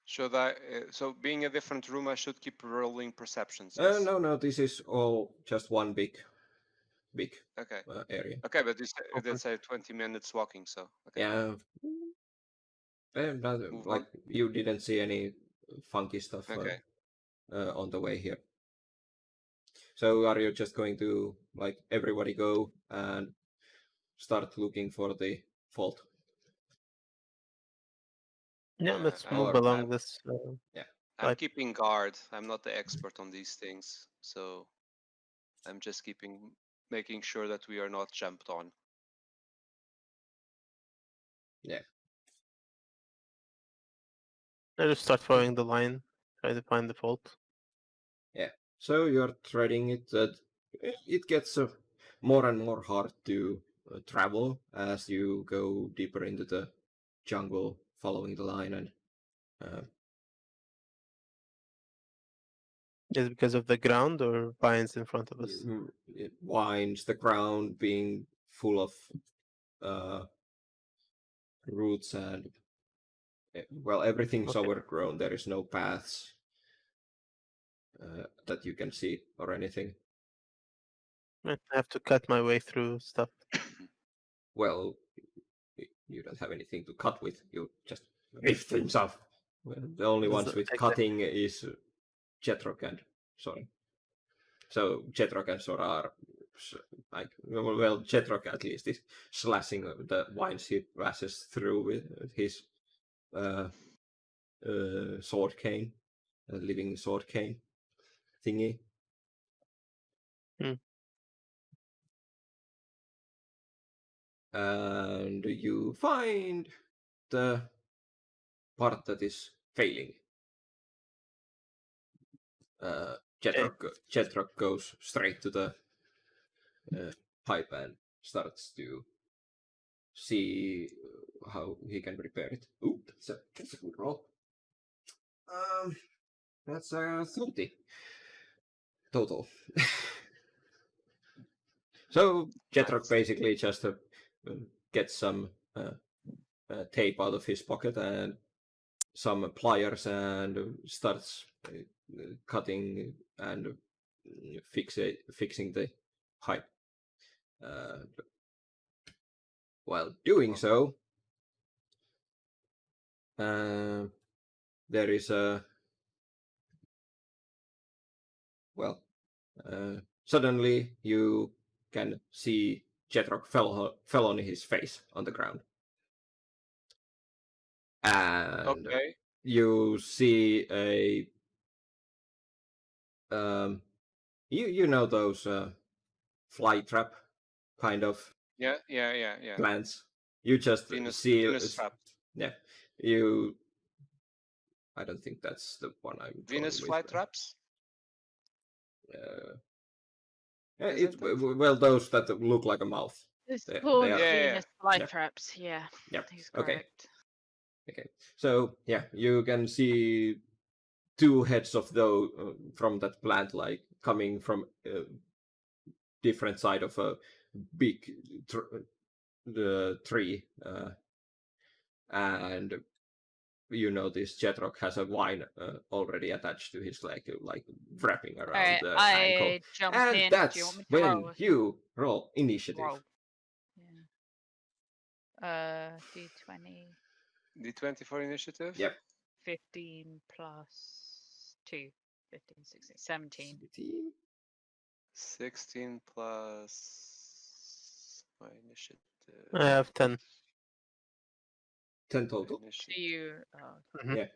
Should I? So being a different room, I should keep rolling perceptions. Yes? No. This is all just one big area. Okay, but you did say 20 minutes walking, so okay. Yeah. Like you didn't see any funky stuff on the way here. So are you just going to like everybody go and start looking for the fault? Yeah, let's move Or along this. I'm Right. keeping guard. I'm not the expert on these things, so I'm just making sure that we are not jumped on. Yeah. I just start following the line, try to find the fault. Yeah. So you're treading it. It gets more and more hard to travel as you go deeper into the jungle, following the line, and Is it because of the ground or vines in front of us? it winds the ground being full of uh, roots and well, everything's Okay. overgrown. There is no paths that you can see or anything. I have to cut my way through stuff. Well, you don't have anything to cut with. You just rip things off. Well, the only Does ones that with take cutting is Jetrok and Sora. So Jetrok and Sora are like, well, Jetrok at least is slashing the vines he passes through with his uh, sword cane, living sword cane thingy. Hmm. And you find the part that is failing. Okay. Jetrok goes straight to the pipe and starts to see how he can repair it. Ooh, that's a good roll. That's a 30 total. So Jetrok Nice. basically just gets some tape out of his pocket and some pliers and starts cutting and fixing the pipe. While doing so, there is a well. Suddenly, you can see Jetrok fell on his face on the ground, and Okay. you see a you know those fly trap kind of Yeah. plants. You just see Venus trap. yeah. You I don't think that's the one I'm going Venus with. flytraps. Uh, Isn't it? well, those that look like a mouth. It's They called are. Yeah. Venus Yeah. flytraps. Yeah, Yep. he's Okay. correct. Okay. So yeah, you can see two heads of those from that plant, like coming from different side of a big tree, and you notice Jetrok has a vine already attached to his leg, like wrapping All around right, the ankle. I jump And in. Do you want that's me to when roll? you roll initiative. Roll. D20. D20 for initiative. Yep. 15 plus 2. 15, 16, 17. 16 plus my initiative. I have 10. 10 total. Do you? Mhm. Yeah.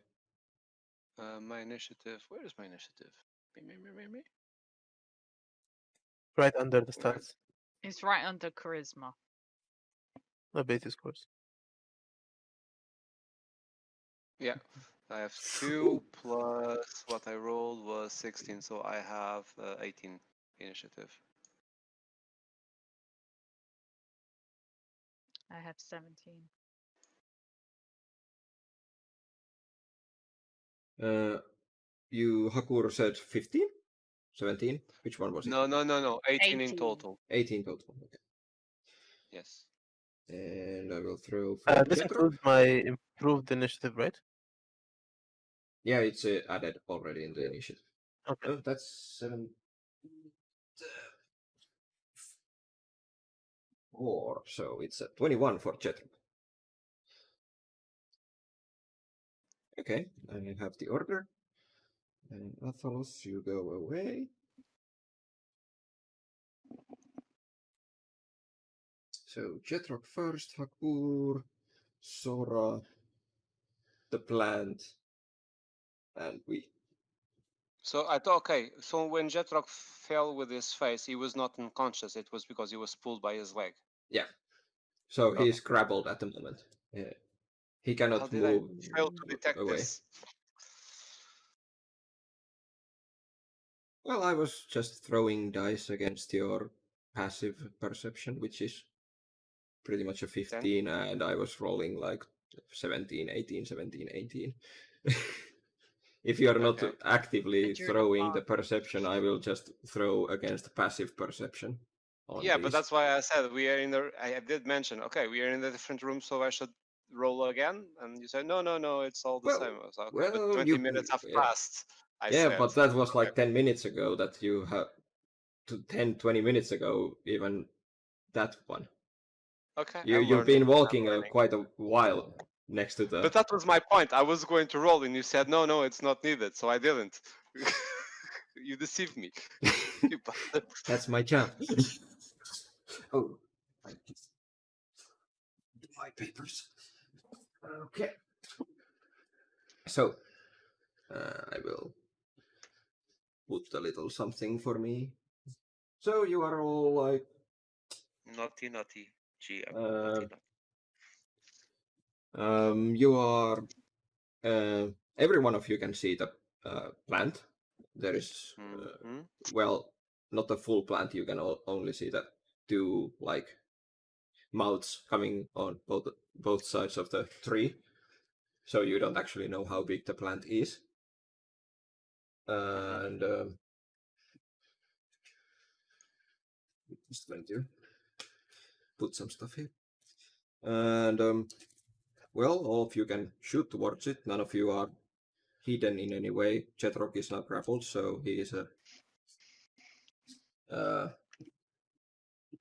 My initiative. Where is my initiative? Me. Right under the Where? stats. It's right under charisma. Ability scores. Yeah. I have 2 plus what I rolled was 16, so I have 18 initiative. I have 17. You Hakur said 15? 17? Which one was it? No. 18 in 18. total. 18 total. Okay. Yes. And I will throw for This Jetrok. includes my improved initiative, right? Yeah, it's added already in the initiative. Okay. Oh, that's 7. 4, so it's a 21 for Jetrok. Okay, I have the order. And Athalos, you go away. So Jetrok first, Hakur, Sora, the plant, and we. So I thought, okay, so when Jetrock fell with his face, he was not unconscious. It was because he was pulled by his leg. Yeah. So Okay. he's grappled at the moment. He How cannot did I move fail to detect away. this? Well, I was just throwing dice against your passive perception, which is pretty much a 15, and I was rolling like 17, 18, 17, 18. If you are not Okay. actively And you're not throwing the marked. perception, I will just throw against passive perception on Yeah, these. but that's why I said we are in the. I did mention, okay, we are in a different room, so I should roll again. And you said, no, it's all the Well, same. I was like, okay, but well, 20 minutes have passed. I yeah, said. but that was Okay. like 10 minutes ago that you have. 10, 20 minutes ago, even that one. Okay, You've learning. been walking I'm learning. quite a while next to the. But that was my point. I was going to roll, and you said, no, it's not needed, so I didn't. You deceived me. You bastard. That's my job. Oh, my papers. Okay. So, I will put a little something for me. So you are all like. Naughty, GM. Naughty. You are. Every one of you can see the plant. There is, Mm-hmm. well, not a full plant. You can only see the two like mouths coming on both sides of the tree. So you don't actually know how big the plant is. And just going to put some stuff here. And well, all of you can shoot towards it. None of you are hidden in any way. Jetrock is not grappled, so he is a.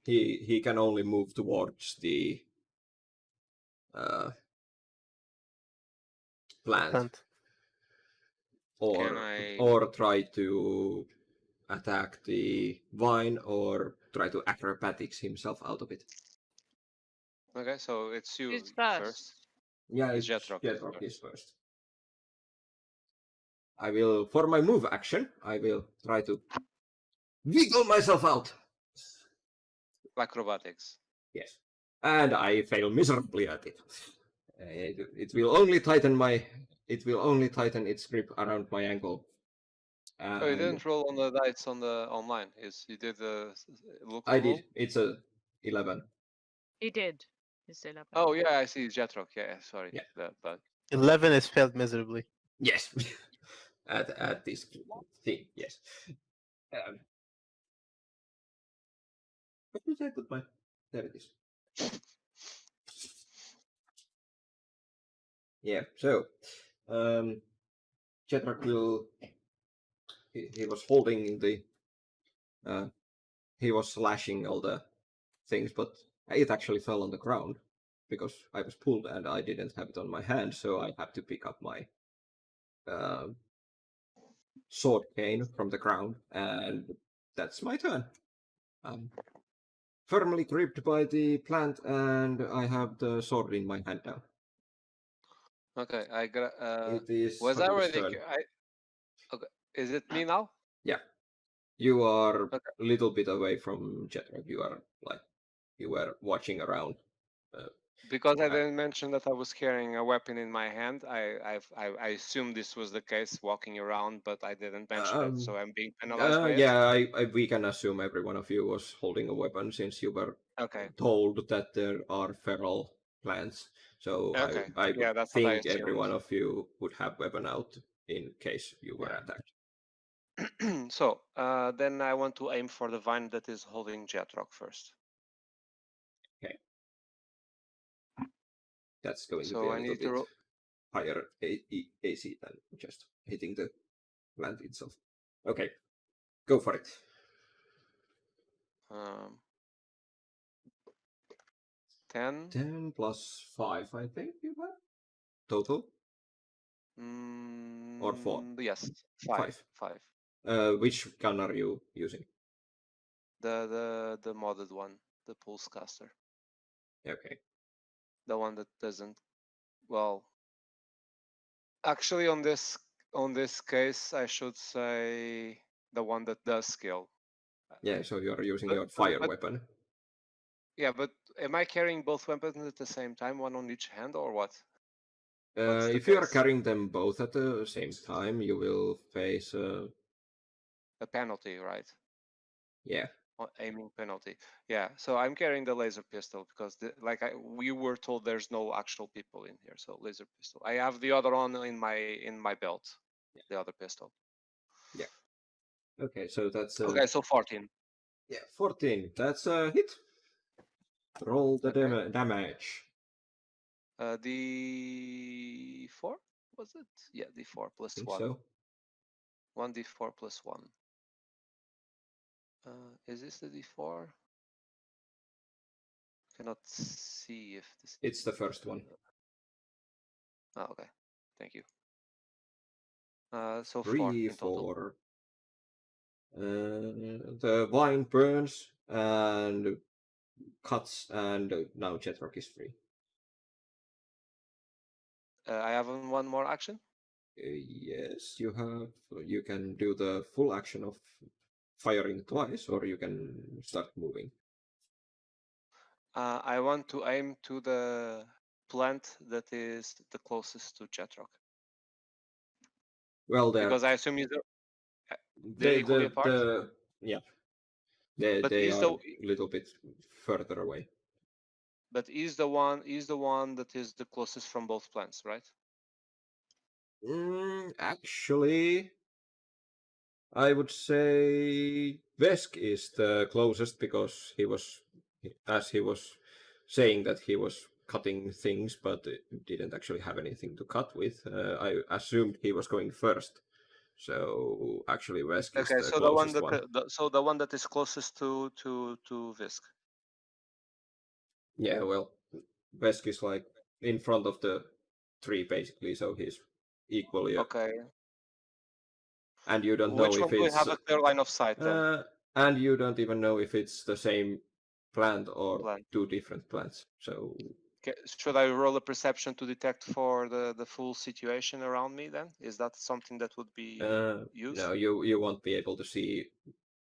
He can only move towards the plant. Or try to attack the vine, or try to acrobatics himself out of it. Okay, so it's you Who's first. first? Yeah, It's Jetrock. Jetrock is first. I will, for my move action, I will try to wiggle myself out. Acrobatics. Yes. And I fail miserably at it. It will only tighten my. It will only tighten its grip around my ankle. Oh, you didn't roll on the dice on the online. You did the local I roll? did. It's a 11. He did. It's 11. Oh yeah, I see Jetrock. Yeah, sorry. Yeah. But 11 is failed miserably. Yes. at this thing, yes. Where did I put my? There it is. Yeah. So, Jetrock will. He was holding the. He was slashing all the things, but it actually fell on the ground because I was pulled and I didn't have it on my hand, so I had to pick up my sword cane from the ground, and that's my turn. I'm firmly gripped by the plant, and I have the sword in my hand now. okay, I got. It is Was I Haru's already? turn. Okay, is it me now? Yeah, you are Okay. a little bit away from Jetrock. You are like you were watching around. Because I didn't mention that I was carrying a weapon in my hand, I assumed this was the case walking around, but I didn't mention it, so I'm being penalized by it. Yeah, we can assume every one of you was holding a weapon since you were Okay. told that there are feral plants. So Okay. I Yeah, would that's what I think every assumed. one of you would have weapon out in case you were attacked. So then I want to aim for the vine that is holding Jetrock first. Okay. That's going to So be a I little need to bit roll. higher AC than just hitting the plant itself. Okay, go for it. 10. 10 plus 5, I think you have total. Or 4? Yes, 5. 5. Which gun are you using? The modded one, the pulse caster. Okay. The one that doesn't. Well, Actually, on this case, I should say the one that does skill. Yeah, so you're using But, your fire but weapon. yeah, but am I carrying both weapons at the same time, one on each hand, or what? What's the If you are case? carrying them both at the same time, you will face A penalty, right? yeah. Aiming penalty. Yeah, so I'm carrying the laser pistol because we were told there's no actual people in here, so laser pistol. I have the other one in my belt, the other pistol. Yeah. Okay, so that's Okay, so 14. yeah, 14. That's a hit. Roll the Okay. damage. D4 was it? Yeah, D4 I plus think 1. so. 1d4 plus 1. Is this the d4? Cannot see if this. It's the first one. Oh, okay. Thank you. So 4 3, in total. 4. The vine burns and cuts, and now Jetrock is free. I have one more action. Yes, you have. You can do the full action of firing twice, or you can start moving. I want to aim to the plant that is the closest to Jetrock. Well, Because I assume they're equally apart. yeah, But they is are the a little bit further away. the one that is the closest from both plants, right? Actually, I would say Vesk is the closest because he was saying that he was cutting things, but didn't actually have anything to cut with. I assumed he was going first, so actually Vesk is Okay, the so the one closest that one. the one that is closest to Visk. Yeah, well, Vesk is like in front of the tree basically, so he's equally. Okay. And you don't know Which if one do we it's have a clear line of sight then? and you don't even know if it's the same plant or Plan. two different plants. So Okay. Should I roll a perception to detect for the full situation around me then? Is that something that would be used? no, you won't be able to see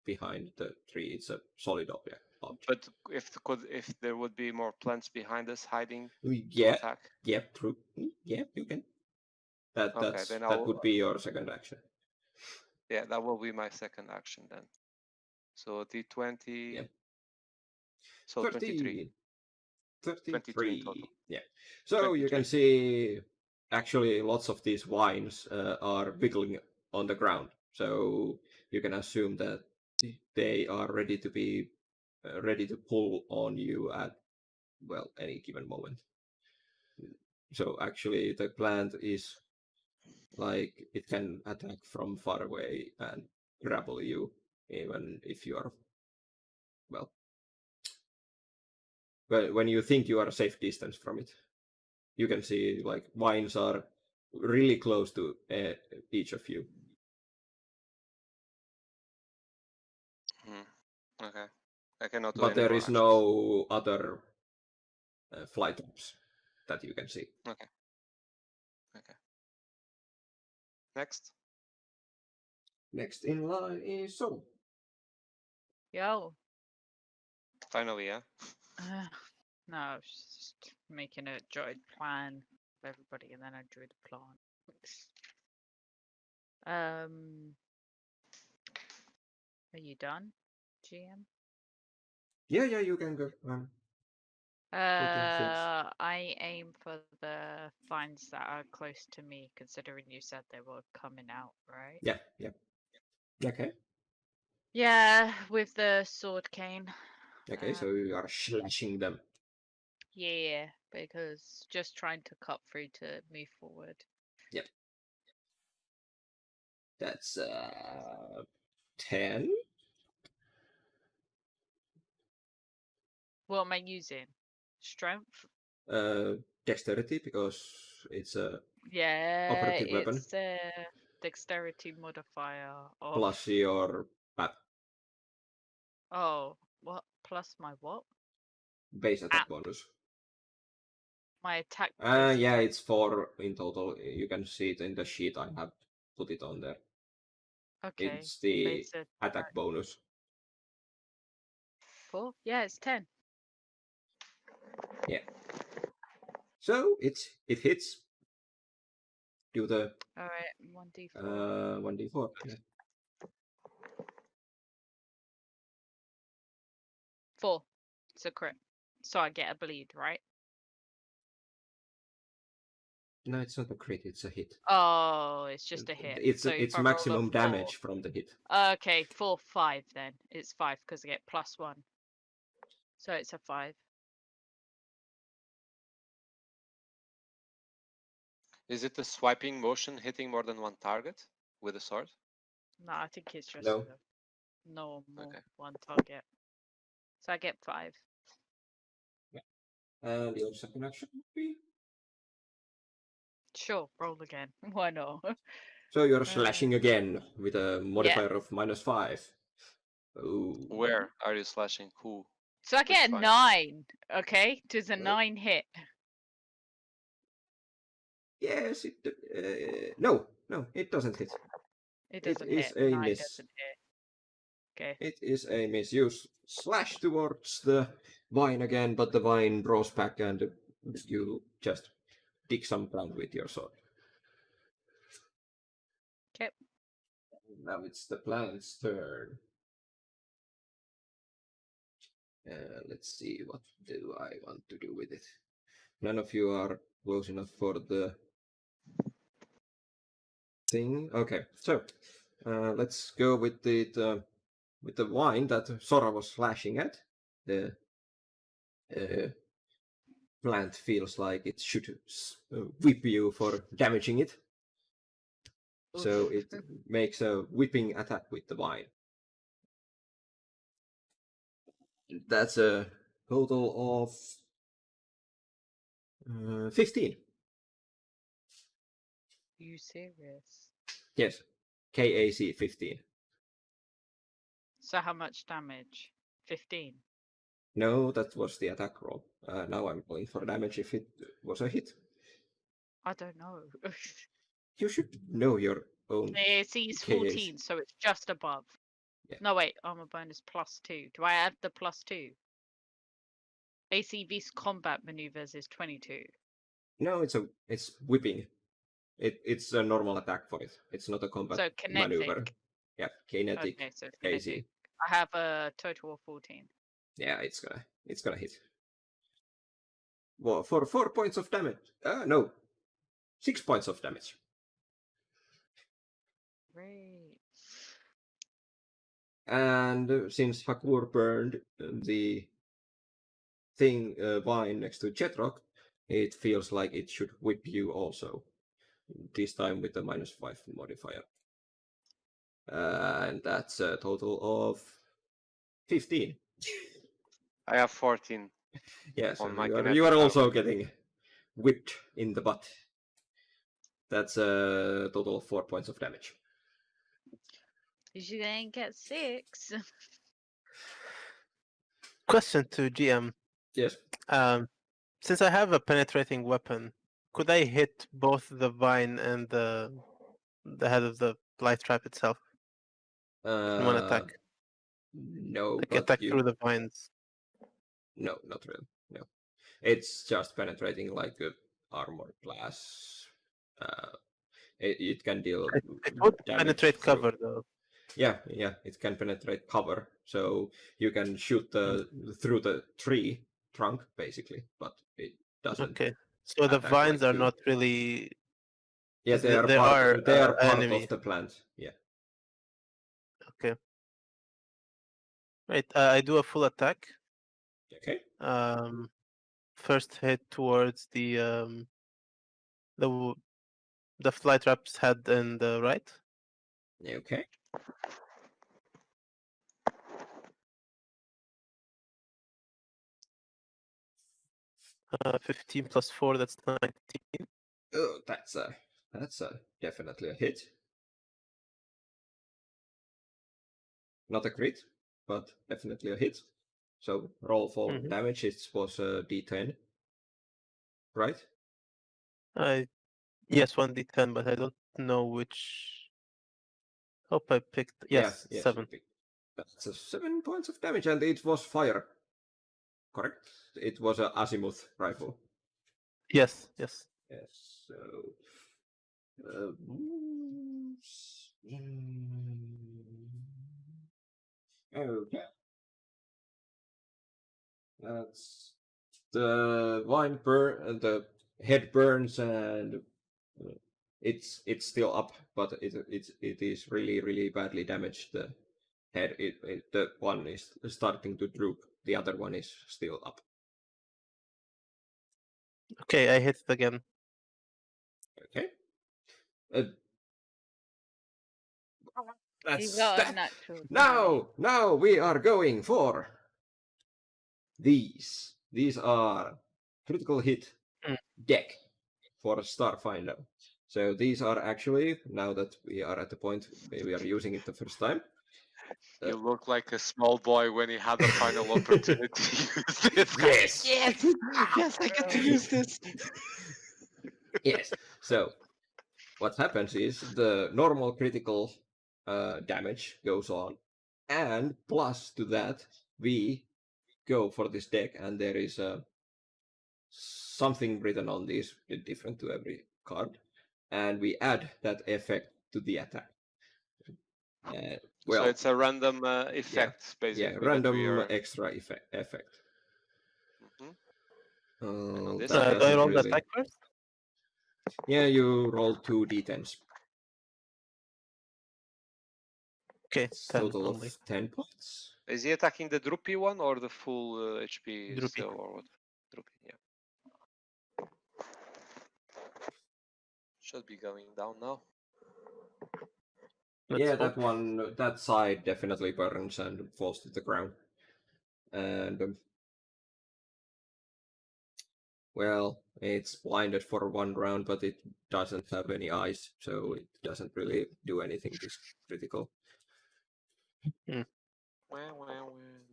behind the tree. It's a solid object. But if there would be more plants behind us hiding to Yeah, attack. yeah, true. Yeah, you can. Okay, then That I'll would be your second action. yeah, that will be my second action then. So D20. Yeah. So 23. 23 in total. 33. Yeah. So you can 23. see actually lots of these vines are wiggling on the ground. So you can assume that they are ready to be ready to pull on you at well any given moment. So actually the plant is like it can attack from far away and grapple you even if you are well when you think you are a safe distance from it. You can see like vines are really close to each of you. Okay. I cannot do But any there more is actions. no other fly traps that you can see. Okay. Okay. Next. Next in line is Soul. Yo. Finally, yeah. No, I was just making a droid plan for everybody, and then I drew the plan. Are you done, GM? Yeah, you can go. Looking things. I aim for the finds that are close to me, considering you said they were coming out, right? Yeah. Okay. Yeah, with the sword cane. Okay, so you are slashing them. Yeah, because just trying to cut through to move forward. Yep. That's 10. What am I using? Strength? Dexterity because it's a Yeah, operative weapon it's a dexterity modifier of plus your oh, what plus my what? base attack App. bonus. My attack. Yeah, it's 4 in total. You can see it in the sheet. I have put it on there. Okay. It's the Base attack bonus. 4? Yeah, it's 10. Yeah. So it hits. Do the All right, 1d4. 1d4. Yeah. 4. It's a crit. So I get a bleed, right? No, it's not a crit. It's a hit. Oh, it's just a hit. It's so if it's I roll a maximum 4, damage from the hit. Okay, 4, 5 then. It's 5 because I get +1. So it's a 5. Is it a swiping motion hitting more than one target with a sword? No, I think it's just No. a normal Okay. one target. So I get 5. And your second action would be? Sure, roll again. Why not? So you're slashing again with a modifier of -5. Oh. Where are you slashing? Who? So I Which get a vine? 9. Okay, does a 9 hit? Yes, it. No, it doesn't hit. It doesn't is hit. a 9 miss. doesn't hit. Okay. It is a miss. You slash towards the vine again, but the vine draws back and you just dig some ground with your sword. Okay. Now it's the plant's turn. Let's see, what do I want to do with it? None of you are close enough for the thing. Okay, so let's go with the vine that Sora was slashing at. The plant feels like it should whip you for damaging it. So it makes a whipping attack with the vine. That's a total of 15. You serious? Yes, KAC 15. So how much damage? 15. No, that was the attack roll. Now I'm rolling for damage if it was a hit. I don't know. You should know your own. AC is KAs. 14, so it's just above. Yeah. No, wait, armor bonus +2. Do I add the +2? AC vs combat maneuvers is 22. No, it's whipping. It's a normal attack for it. It's not a combat So kinetic. maneuver. Yeah, kinetic. Okay, so AC. kinetic. I have a total of 14. Yeah, it's gonna hit. Well, for 4 points of damage. No, 6 points of damage. Great. And since Hakur burned the thing vine next to Jetrock, it feels like it should whip you also. This time with a -5 modifier. And that's a total of 15. I have 14. Yeah, so On my you kinetic are also armor. getting whipped in the butt. That's a total of 4 points of damage. You ain't get 6. Question to GM. Yes. Since I have a penetrating weapon, could I hit both the vine and the head of the light trap itself in one attack? No, Like but attack through the vines. No, not really. No, it's just penetrating like a armor class. It can deal It would damage penetrate through. cover though. Yeah, it can penetrate cover, so you can shoot through the tree trunk basically, but it doesn't. Okay, so the attack vines like are you. not really. Yeah, they are They part. They are part enemy. of the plant. Yeah. Okay. Right. I do a full attack. Okay. First hit towards the the fly trap's head and the right. Okay. 15 plus 4, that's 19. Oh, that's definitely a hit. Not a crit, but definitely a hit. So roll for damage. It was a d10. right? Yes, 1d10, but I don't know which. Hope I picked. Yes, Yes, 7. That's 7 points of damage, and it was fire. Correct? It was a azimuth rifle. Yes. Yes, so... okay. That's the the head burns, and it's still up, but it is really badly damaged. The head, the one is starting to droop. The other one is still up. Okay, I hit it again. Okay. You got a natural 20. Now we are going for these. These are critical hit Mm. deck for Starfinder. So these are actually, now that we are at the point where we are using it the first time. You look like a small boy when he had the final opportunity to use this. Yes! Yes, I get to use this. Yes. So what happens is the normal critical damage goes on, and plus to that we go for this deck, and there is something written on this different to every card, and we add that effect to the attack. So it's a random effect, basically. Yeah, random extra effect. Mm-hmm. Do I roll the attack first? Yeah, you roll 2 d10s. Okay, It's 10 total only. of 10 points. Is he attacking the droopy one or the full HP Droopy. still, or what? Droopy, yeah. Should be going down now. Yeah, that side definitely burns and falls to the ground. And well, it's blinded for 1 round, but it doesn't have any eyes, so it doesn't really do anything this critical.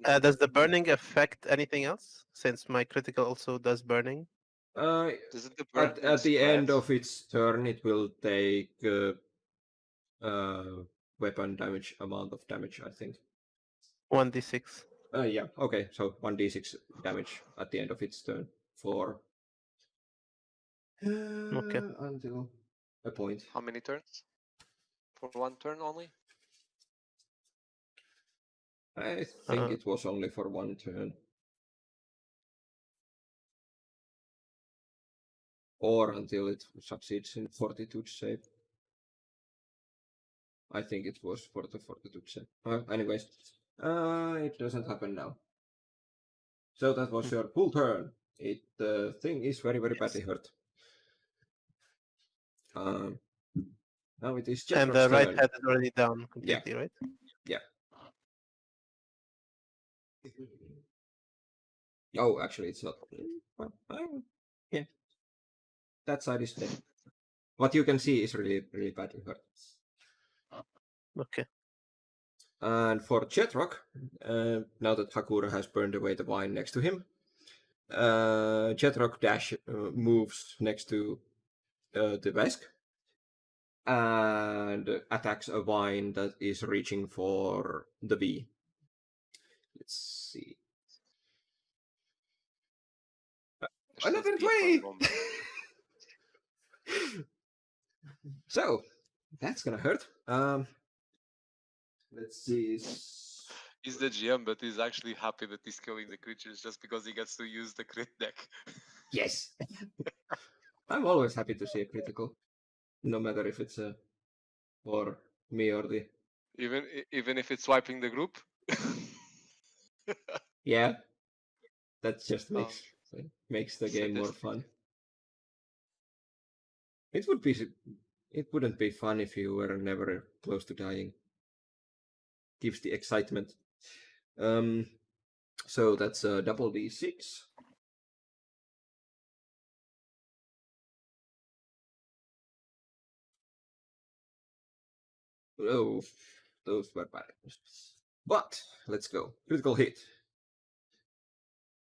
Does the burning affect anything else? Since my critical also does burning. Doesn't the burning At the end spread? of its turn, it will take weapon damage amount of damage, I think. 1d6. Yeah, okay, so 1d6 damage at the end of its turn for Okay. until a point. How many turns? For 1 turn only? I think it was only for 1 turn. Or until it succeeds in fortitude save. I think it was for the fortitude save. Anyways, it doesn't happen now. So that was your full turn. The thing is very badly hurt. Now it is Jetrock's And the right turn. head is already down completely, right? Yeah. Oh, actually, it's not. Yeah. That side is dead. What you can see is really badly hurt. Okay. And for Jetrock, now that Hakura has burned away the vine next to him, Jetrock moves next to the Vesk and attacks a vine that is reaching for the V. Let's see. Another 20! So, that's gonna hurt. Let's see. He's the GM, but he's actually happy that he's killing the creatures just because he gets to use the crit deck. Yes! I'm always happy to see a critical. No matter if it's for me or the... Even if it's wiping the group? Yeah. That just makes the game more fun. It wouldn't be fun if you were never close to dying. Gives the excitement. So that's a double d6. Oh, those were bad. But let's go. Critical hit.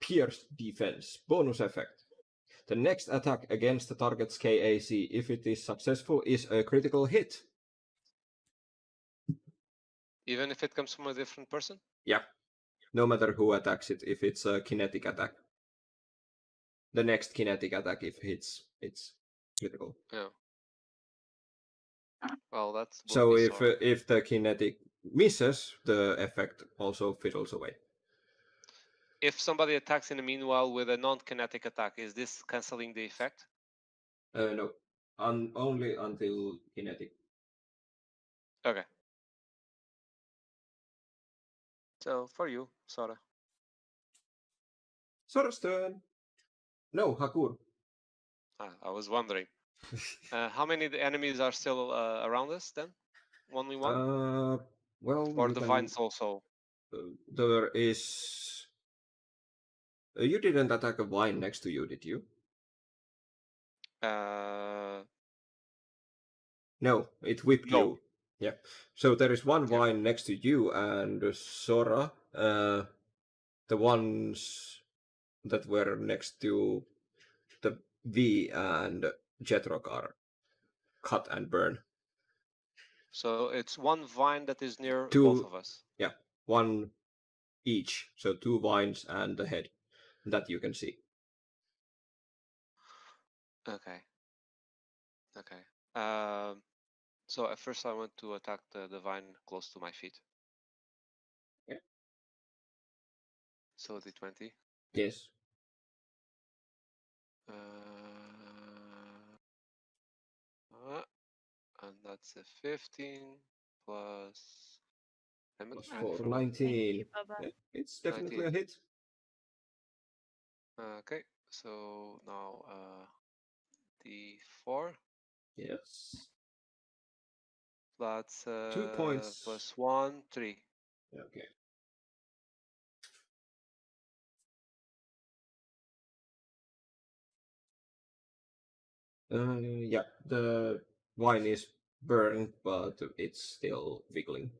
Pierced defense. Bonus effect. The next attack against the target's KAC, if it is successful, is a critical hit. Even if it comes from a different person? Yeah. No matter who attacks it, if it's a kinetic attack. The next kinetic attack, if hits, it's critical. Yeah. Well, that's So if the kinetic misses, the effect also fizzles away. If somebody attacks in the meanwhile with a non-kinetic attack, is this canceling the effect? No, only until kinetic. Okay. So for you, Sora. Sora's turn. No, Hakur. I was wondering. How many enemies are still around us then? Only one? Well, Or you the can... vines also? There is... you didn't attack a vine next to you, did you? No, it whipped No. you. Yeah. So there is one Yeah. vine next to you, and Sora, the ones that were next to the V and Jetrock are cut and burn. So it's one vine that is near Two, both of us. Yeah, one each. So 2 vines and the head that you can see. Okay. Okay. So at first I want to attack the vine close to my feet. Yeah. So D20. Yes. And that's a 15 plus. Plus Add 4, for 19. Baba. Yeah, it's definitely 19. a hit. Okay, so now D4. Yes. That's 2 points. plus 1, 3. Okay. Yeah, the wine is burned, but it's still wiggling.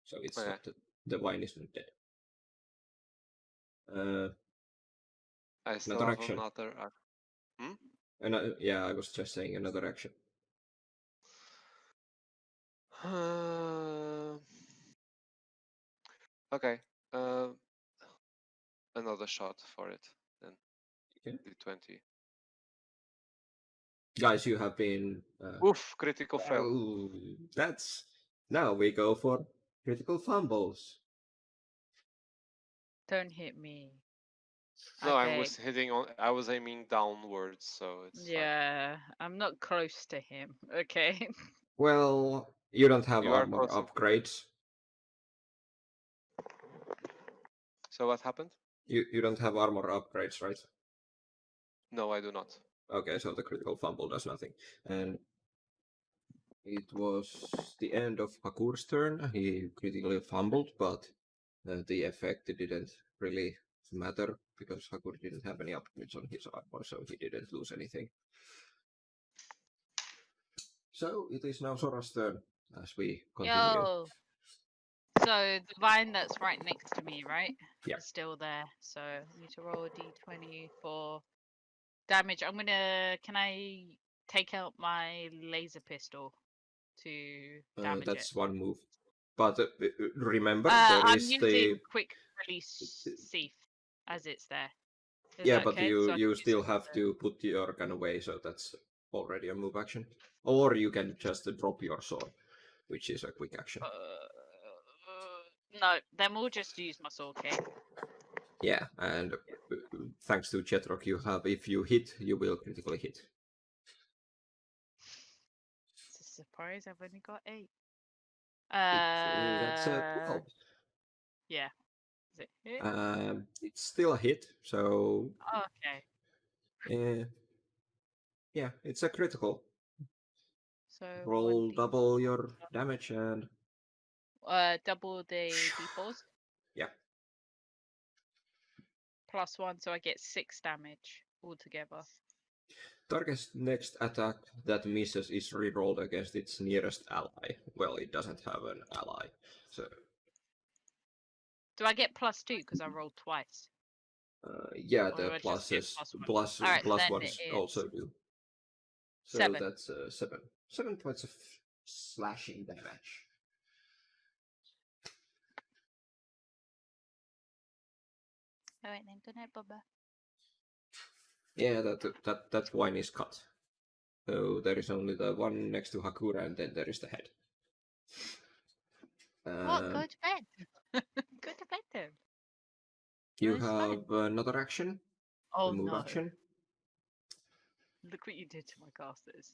So it's Okay. not the wine is not dead. I still Another have action. another. Yeah, I was just saying another action. Okay. Another shot for it then. Okay. D20. Guys, you have been. Oof! Critical fail. Oh, that's. Now we go for critical fumbles. Don't hit me. No, I Okay. was hitting on. I was aiming downwards, so it's fine. Yeah, I'm not close to him. Okay. Well, you don't have You are armor close. upgrades. So what happened? You don't have armor upgrades, right? No, I do not. Okay, so the critical fumble does nothing. And it was the end of Hakur's turn. He critically fumbled, but the effect didn't really matter because Hakur didn't have any upgrades on his armor, so he didn't lose anything. So it is now Sora's turn as we continue. Yo. So the vine that's right next to me, right? Yeah. Is still there. So I need to roll a d20 for damage. Can I take out my laser pistol to damage That's it? one move. But remember, I'm is using quick release thief as it's there. Is yeah, that but okay? you So I can you use still it have to put your gun away, so that's already a move action. Or you can just drop your sword, which is a quick action. No, then we'll just use my sword, okay? Yeah, and thanks to Jetrock, you have, if you hit, you will critically hit. It's a surprise, I've only got 8. That's a 12. Yeah. Is it hit? It's still a hit, so Okay. yeah, it's a critical. So Roll double your damage and double the d4s. Yeah. +1, so I get 6 damage altogether. Target's next attack that misses is rerolled against its nearest ally. Well, it doesn't have an ally, so Do I get +2 because I rolled twice? Yeah, Or the do I just get pluses, +1? All right, plus then ones it also is do. So 7. that's 7. 7 points of slashing damage. All right, then. Good night, Bubba. Yeah, that vine is cut. So there is only the one next to Hakura, and then there is the head. What? Go to bed. Go to bed then. You It's fine. have another action, Oh the move no! action. Look what you did to my casters.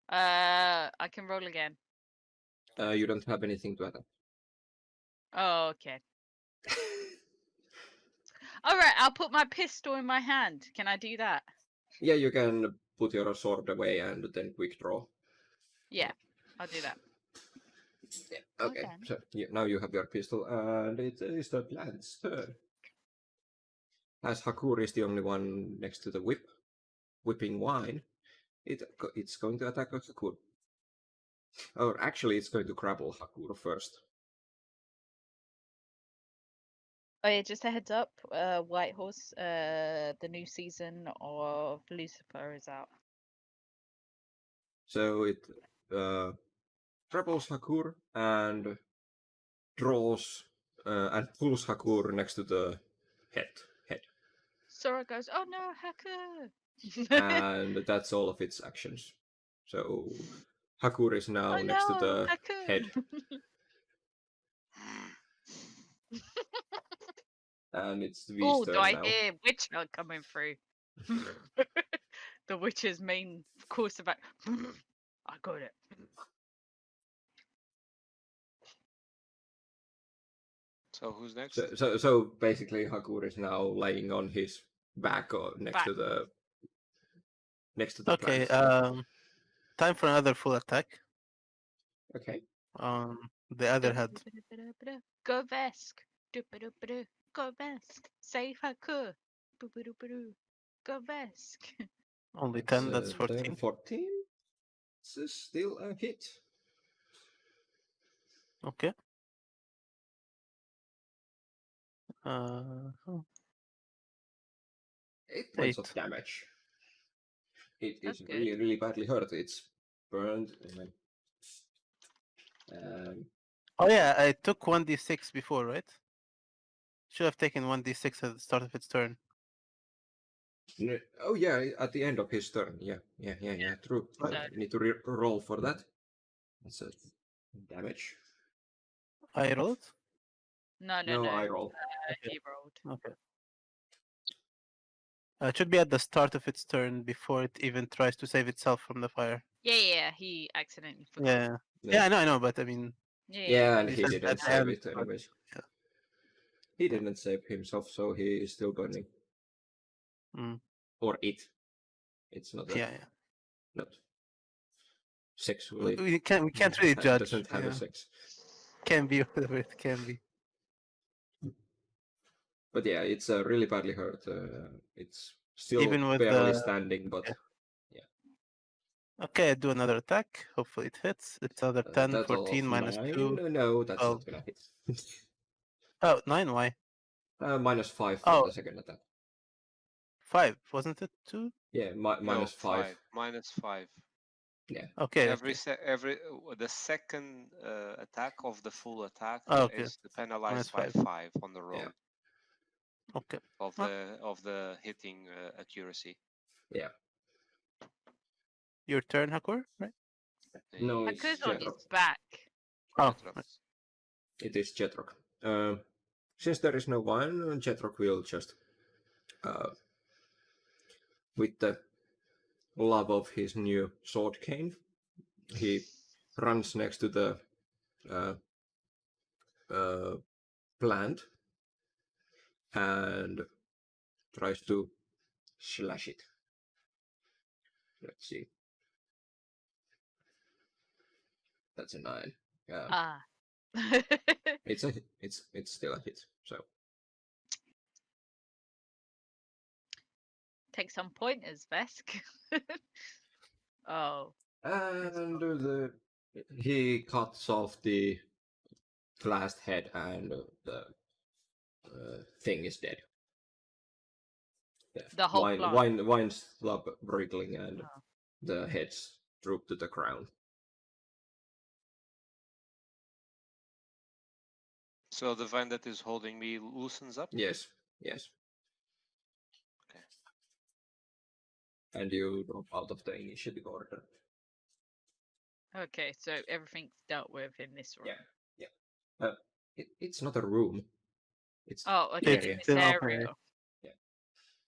I can roll again. You don't have anything to attack. Oh, okay. All right, I'll put my pistol in my hand. Can I do that? Yeah, you can put your sword away and then quick draw. Yeah, I'll do that. Yeah, Go okay. then. So now you have your pistol, and it is the plant's turn. As Hakur is the only one next to the whipping wine, it's going to attack Hakur. Or actually, it's going to grapple Hakur first. Oh yeah, just a heads up. White Horse. The new season of Lucifer is out. So it grapples Hakur and draws and pulls Hakur next to the head. Sora goes, "Oh no, Haku!" And that's all of its actions. So Hakur is now Oh next to no, the Haku! head, and it's V's Oh, do turn I now. hear Witcher coming through? The Witcher's main course of action. I got it. So who's next? So basically, Hakur is now laying on his back or next to the Okay, plant. time for another full attack. Okay. The other head. Go Vesk. Go Vesk. Save Haku. Go Vesk. Only 10, that's 14. 14. It's still a hit. Okay. Oh, 8 points of 8. damage. It That's is good. really, really badly hurt. It's burned. Oh yeah, I took 1d6 before, right? Should have taken 1d6 at the start of its turn. Oh yeah, at the end of his turn. Yeah. True. So- I need to roll for that. That's a damage. I rolled? No. No, I roll. Okay. He rolled. Okay. It should be at the start of its turn before it even tries to save itself from the fire. Yeah. He accidentally forgot. Yeah. Yeah, I know, but I mean, Yeah, and you he said didn't at the save end, it but anyways. yeah. He didn't save himself, so he is still burning. Mm. Or it. It's not a, Yeah. not sexually. We can't really judge. Doesn't have Yeah. a sex. Can be whatever it can be. But yeah, it's really badly hurt. It's still Even with barely the standing, but Okay, I do another attack. Hopefully it hits. It's another 10, that's all 14, of minus 9. 2. No, that's 12. not gonna hit. Oh, 9, why? Minus 5 for Oh, the second attack. 5, wasn't it 2? Yeah, No, minus 5. Minus 5. Okay, Every okay. the second attack of the full attack Oh, okay. is penalized Minus by 5. 5 on the roll Okay. of the hitting accuracy. Yeah. Your turn, Hakor, right? No, it's Haku's on Jetrok. his back. Oh, Jetrok. It is Jetrok. Since there is no one, Jetrok will just, with the love of his new sword cane, he runs next to the plant and tries to slash it. Let's see. That's a 9. Yeah, Ah. it's still a hit. So Take some pointers, Vesk. Oh. and he cuts off the last head, and the thing is dead. The whole plant. Wine stop wriggling and Oh. the heads droop to the ground. So the vine that is holding me loosens up? Yes. Okay. And you drop out of the initiative order. Okay, so everything's dealt with in this room. Yeah. It's not a room. It's Oh, okay, area. in this Still open area. area.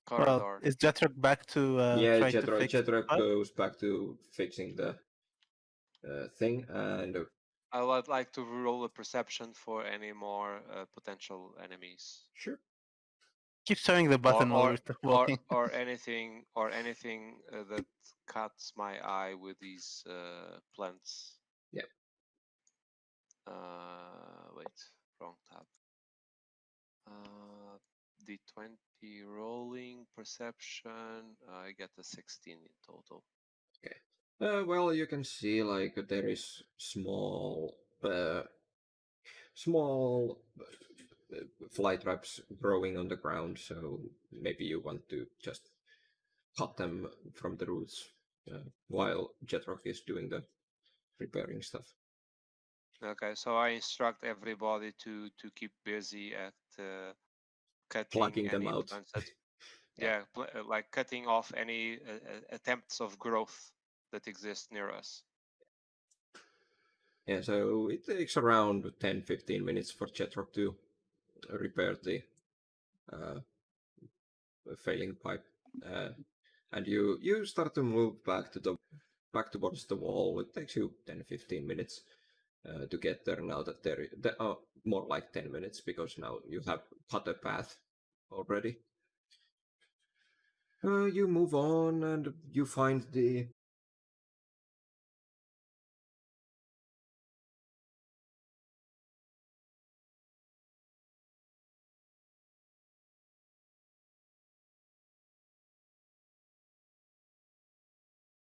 Corridor. Well, is Jetrek back to try to fix Jetrek the goes back to fixing the thing, and I would like to roll a perception for any more potential enemies. sure. Keep showing the button while we're walking. Or anything that cuts my eye with these plants. Yeah. Wait, wrong tab. D20 rolling perception. I get a 16 in total. Well, you can see like there is small fly traps growing on the ground, so maybe you want to just cut them from the roots while Jetrock is doing the repairing stuff. Okay, so I instruct everybody to keep busy at cutting Plucking them any out. plants that, Yeah. like cutting off any attempts of growth that exist near us. Yeah, so it takes around 10-15 minutes for Jetrock to repair the failing pipe, and you start to move back towards the wall. It takes you 10-15 minutes to get there. Now that there more like 10 minutes, because now you have cut a path already. You move on and you find the